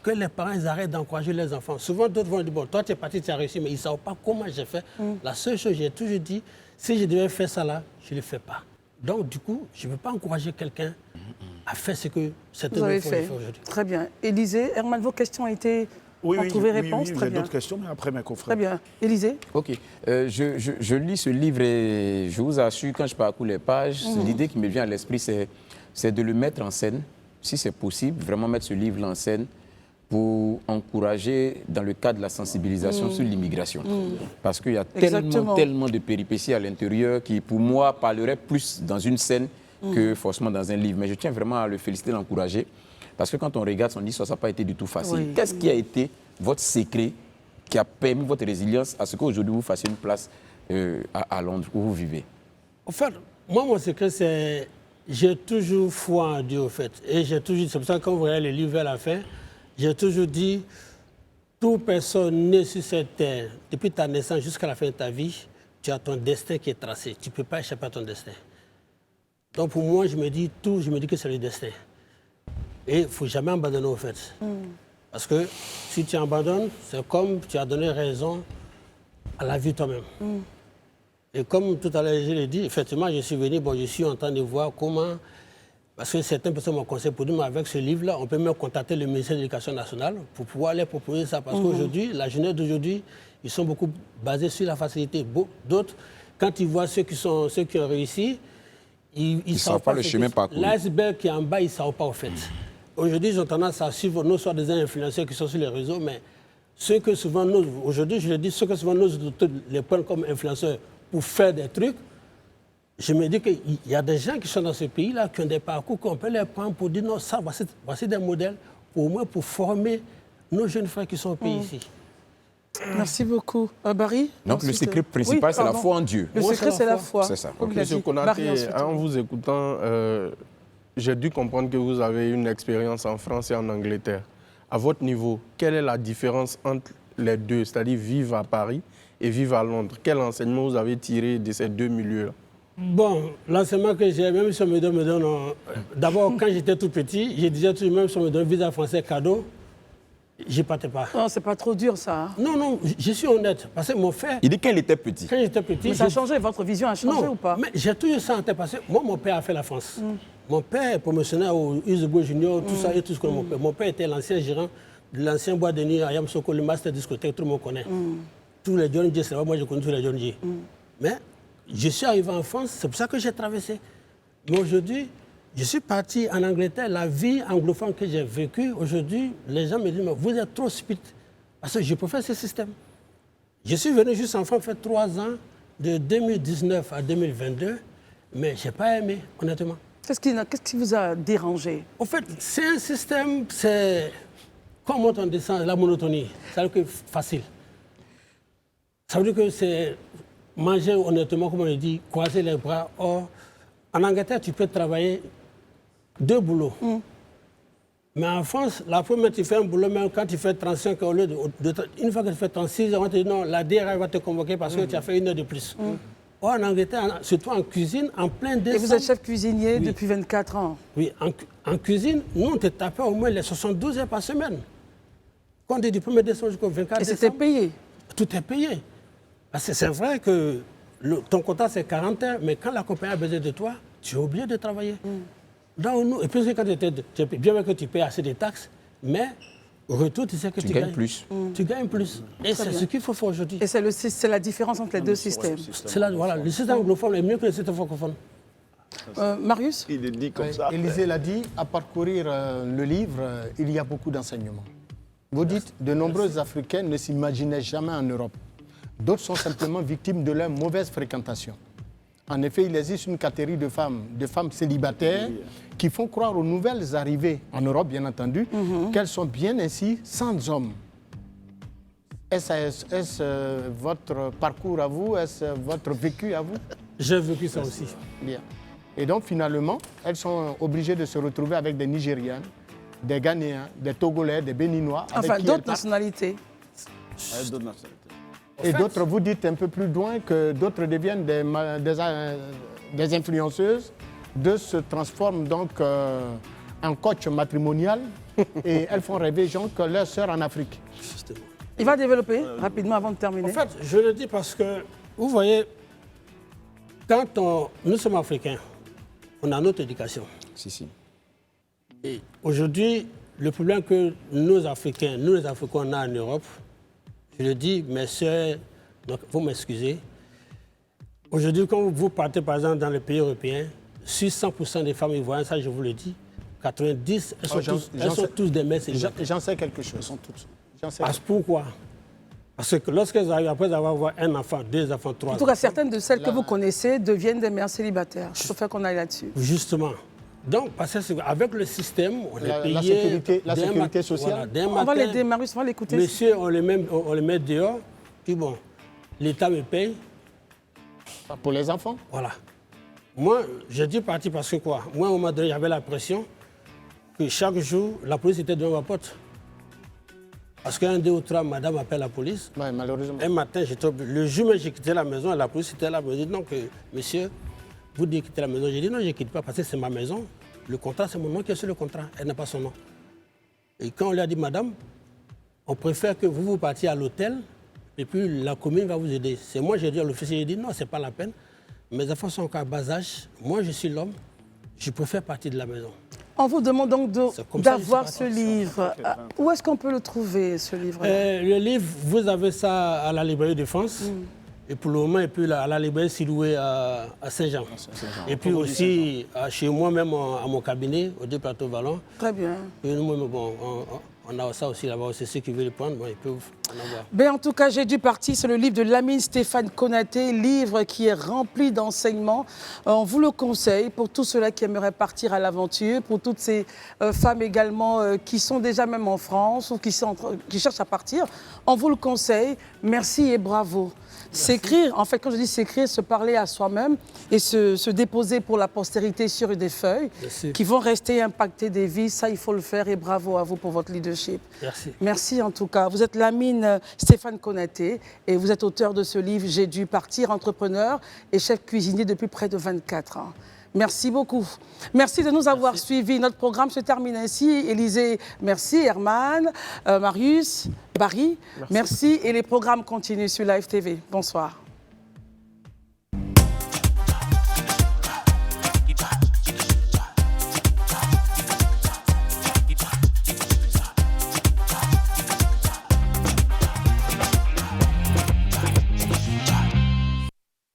Que les parents ils arrêtent d'encourager les enfants. Souvent, d'autres vont dire, bon, toi, tu es parti, tu as réussi, mais ils ne savent pas comment j'ai fait. La seule chose, j'ai toujours dit, si je devais faire ça là, je ne le fais pas. Donc, du coup, je ne veux pas encourager quelqu'un a fait ce que cette Vous avez fait. aujourd'hui. Très bien. Élisée, Herman, vos questions ont été... Oui, ont trouvé réponse. oui, Très j'ai bien. d'autres questions, mais après mes confrères. Très bien. Élisée? Ok. Je lis ce livre et je vous assure, quand je parcours les pages, l'idée qui me vient à l'esprit, c'est de le mettre en scène, si c'est possible, vraiment mettre ce livre en scène pour encourager dans le cadre de la sensibilisation sur l'immigration. Parce qu'il y a tellement de péripéties à l'intérieur qui, pour moi, parleraient plus dans une scène que forcément dans un livre. Mais je tiens vraiment à le féliciter, l'encourager. Parce que quand on regarde son histoire, ça n'a pas été du tout facile. Oui. Qu'est-ce qui a été votre secret qui a permis votre résilience à ce qu'aujourd'hui vous fassiez une place à Londres où vous vivez? En fait, moi, mon secret, c'est j'ai toujours foi en Dieu, au fait. Et j'ai toujours, c'est pour ça que quand vous regardez le livre vers la fin, j'ai toujours dit, toute personne née sur cette terre, depuis ta naissance jusqu'à la fin de ta vie, tu as ton destin qui est tracé. Tu ne peux pas échapper à ton destin. Donc pour moi, je me dis que c'est le destin. Et il ne faut jamais abandonner, au fait. Parce que si tu abandonnes, c'est comme tu as donné raison à la vie toi-même. Et comme tout à l'heure, je l'ai dit, effectivement, je suis venu, je suis en train de voir comment... Parce que certaines personnes m'ont conseillé pour dire, mais avec ce livre-là, on peut même contacter le ministère de l'Éducation nationale pour pouvoir leur proposer ça. Parce qu'aujourd'hui, la jeunesse d'aujourd'hui, ils sont beaucoup basés sur la facilité. D'autres, quand ils voient ceux qui ont réussi, ils ne savent pas le chemin parcouru. L'iceberg qui est en bas, ils ne savent pas, au fait. Aujourd'hui, ils ont tendance à suivre nos soi-disant influenceurs qui sont sur les réseaux, mais ceux que souvent nous, aujourd'hui, je le dis, ceux que souvent nous les prennent comme influenceurs pour faire des trucs, je me dis qu'il y a des gens qui sont dans ce pays-là, qui ont des parcours qu'on peut les prendre pour dire non, ça, voici des modèles, au moins pour former nos jeunes frères qui sont au pays ici. Merci beaucoup. Barry? Donc le secret principal, c'est la foi en Dieu. Le secret, c'est la foi. C'est ça. Comme l'a Monsieur dit. Konaté, Barry, ensuite. en vous écoutant, j'ai dû comprendre que vous avez une expérience en France et en Angleterre. À votre niveau, quelle est la différence entre les deux, c'est-à-dire vivre à Paris et vivre à Londres? Quel enseignement vous avez tiré de ces deux milieux-là? Bon, l'enseignement que j'ai, même si on me donne d'abord, quand j'étais tout petit, je disais toujours, même si on me donne un visa français cadeau, je ne partais pas. Non, c'est pas trop dur, ça. Hein. Non, je suis honnête. Parce que mon frère, Il dit qu'il était petit. quand j'étais petit... Mais ça a changé, votre vision a changé ou pas? mais j'ai toujours ça en tête. Parce que moi, mon père a fait la France. Mon père est promotionnaire au Usego Junior, tout ça et tout ce que mon père. Mon père était l'ancien gérant de l'ancien bois de nuit à Yamsoko, le master discothèque, tout le monde connaît. Tous les John J, c'est moi, je connais tous les John J. Mais je suis arrivé en France, c'est pour ça que j'ai traversé. Mais aujourd'hui, je suis parti en Angleterre, la vie anglophone que j'ai vécue, aujourd'hui, les gens me disent, mais vous êtes trop speed. Parce que je préfère ce système. Je suis venu juste en France faire 3 ans, de 2019 à 2022, mais je n'ai pas aimé, honnêtement. Qu'est-ce qui vous a dérangé? En fait, c'est un système, c'est comme on descend, la monotonie. Ça veut dire que c'est facile. Ça veut dire que c'est manger honnêtement, comme on le dit, croiser les bras. Or, en Angleterre, tu peux travailler 2 boulots. Mais en France, la première, tu fais un boulot, même quand tu fais 35 heures, une fois que tu fais 36 heures, on te dit non, la DRH va te convoquer parce que tu as fait 1 heure de plus. Or, en Angleterre, surtout en cuisine, en plein décembre... Et vous êtes chef cuisinier depuis 24 ans? Oui, en cuisine, nous, on te tapait au moins les 72 heures par semaine. Quand on dit du 1er décembre jusqu'au 24 décembre... Et c'était payé? Tout est payé. Parce que c'est vrai que ton contrat, c'est 40 heures, mais quand la compagnie a besoin de toi, tu es obligé de travailler. Et puis, quand tu es bien que tu payes assez de taxes, mais au retour, tu sais que tu gagnes plus. Tu gagnes plus. Et c'est ce qu'il faut faire aujourd'hui. Et c'est la différence entre les deux systèmes. Voilà, le système anglophone est mieux que le système francophone. Marius? Il est dit comme ça. Élisée l'a dit, à parcourir le livre, il y a beaucoup d'enseignements. Vous dites, de nombreux Africains ne s'imaginaient jamais en Europe. D'autres sont simplement victimes de leur mauvaise fréquentation. En effet, il existe une catégorie de femmes célibataires qui font croire aux nouvelles arrivées en Europe, bien entendu, qu'elles sont bien ainsi sans hommes. Est-ce votre parcours à vous? Est-ce votre vécu à vous? J'ai vécu ça aussi. Bien. Et donc, finalement, elles sont obligées de se retrouver avec des Nigérianes, des Ghanéens, des Togolais, des Béninois. Enfin, d'autres nationalités. Et d'autres, vous dites un peu plus loin que d'autres deviennent des influenceuses, d'autres se transforment donc en coach matrimonial et elles font rêver les gens que leur sœur en Afrique. Justement. Il va développer rapidement avant de terminer. En fait, je le dis parce que, vous voyez, quand nous sommes africains, on a notre éducation. Si. Et aujourd'hui, le problème que nous, Africains, on a en Europe, je le dis, mes soeurs, donc vous m'excusez, aujourd'hui, quand vous partez par exemple dans les pays européens, sur 100% des femmes ivoiriennes, ça je vous le dis, 90, elles sont tous des mères célibataires. J'en sais quelque chose. Elles sont toutes. Pourquoi? Parce que lorsqu'elles arrivent, après avoir un enfant, 2 enfants, 3 enfants... En tout cas, certaines de celles que vous connaissez deviennent des mères célibataires. Je préfère qu'on aille là-dessus. Justement. Donc, parce qu'avec le système, on est payé... La sécurité sociale. Voilà, On va l'aider, Marius, on va l'écouter. Monsieur, on les met dehors, puis bon, l'État me paye. Pour les enfants? Voilà. Moi, j'ai dû partir parce que quoi? Moi, au moment donné, j'avais la pression que chaque jour, la police était devant ma porte. Parce qu'un, 2 ou 3, madame appelle la police. Ouais, malheureusement. Un matin, le jour où j'ai quitté la maison, la police était là, elle me dit non, que monsieur, vous devez quitter la maison. J'ai dit non, je ne quitte pas parce que c'est ma maison. Le contrat, c'est mon nom qui est sur le contrat. Elle n'a pas son nom. Et quand on lui a dit, madame, on préfère que vous partiez à l'hôtel et puis la commune va vous aider. C'est moi, j'ai dit à l'officier, j'ai dit non, ce n'est pas la peine. Mes enfants sont encore à bas âge. Moi, je suis l'homme. Je préfère partir de la maison. On vous demande donc d'avoir ce livre. Où est-ce qu'on peut le trouver, ce livre? Le livre, vous avez ça à la librairie de France. Et pour le moment, et puis à la librairie Siloué à Saint-Jean. Et puis aussi chez moi-même, à mon cabinet, au 2 Plateau Vallon. Très bien. Et nous, bon, on a ça aussi là-bas. C'est ceux qui veulent le prendre, bon, ils peuvent en avoir. Ben, en tout cas, j'ai dû partir. C'est le livre de Lamine Stéphane Konaté, livre qui est rempli d'enseignements. On vous le conseille pour tous ceux-là qui aimeraient partir à l'aventure, pour toutes ces femmes également qui sont déjà même en France ou qui cherchent à partir. On vous le conseille. Merci et bravo. S'écrire, en fait, quand je dis s'écrire, se parler à soi-même et se déposer pour la postérité sur des feuilles qui vont rester impacter des vies, ça, il faut le faire et bravo à vous pour votre leadership. Merci. Merci en tout cas. Vous êtes Lamine Stéphane Konaté et vous êtes auteur de ce livre « J'ai dû partir », entrepreneur et chef cuisinier depuis près de 24 ans. Merci beaucoup. Merci de nous avoir suivis. Notre programme se termine ainsi. Élisée, merci. Herman, Marius, Barry, merci. Et les programmes continuent sur Live TV. Bonsoir.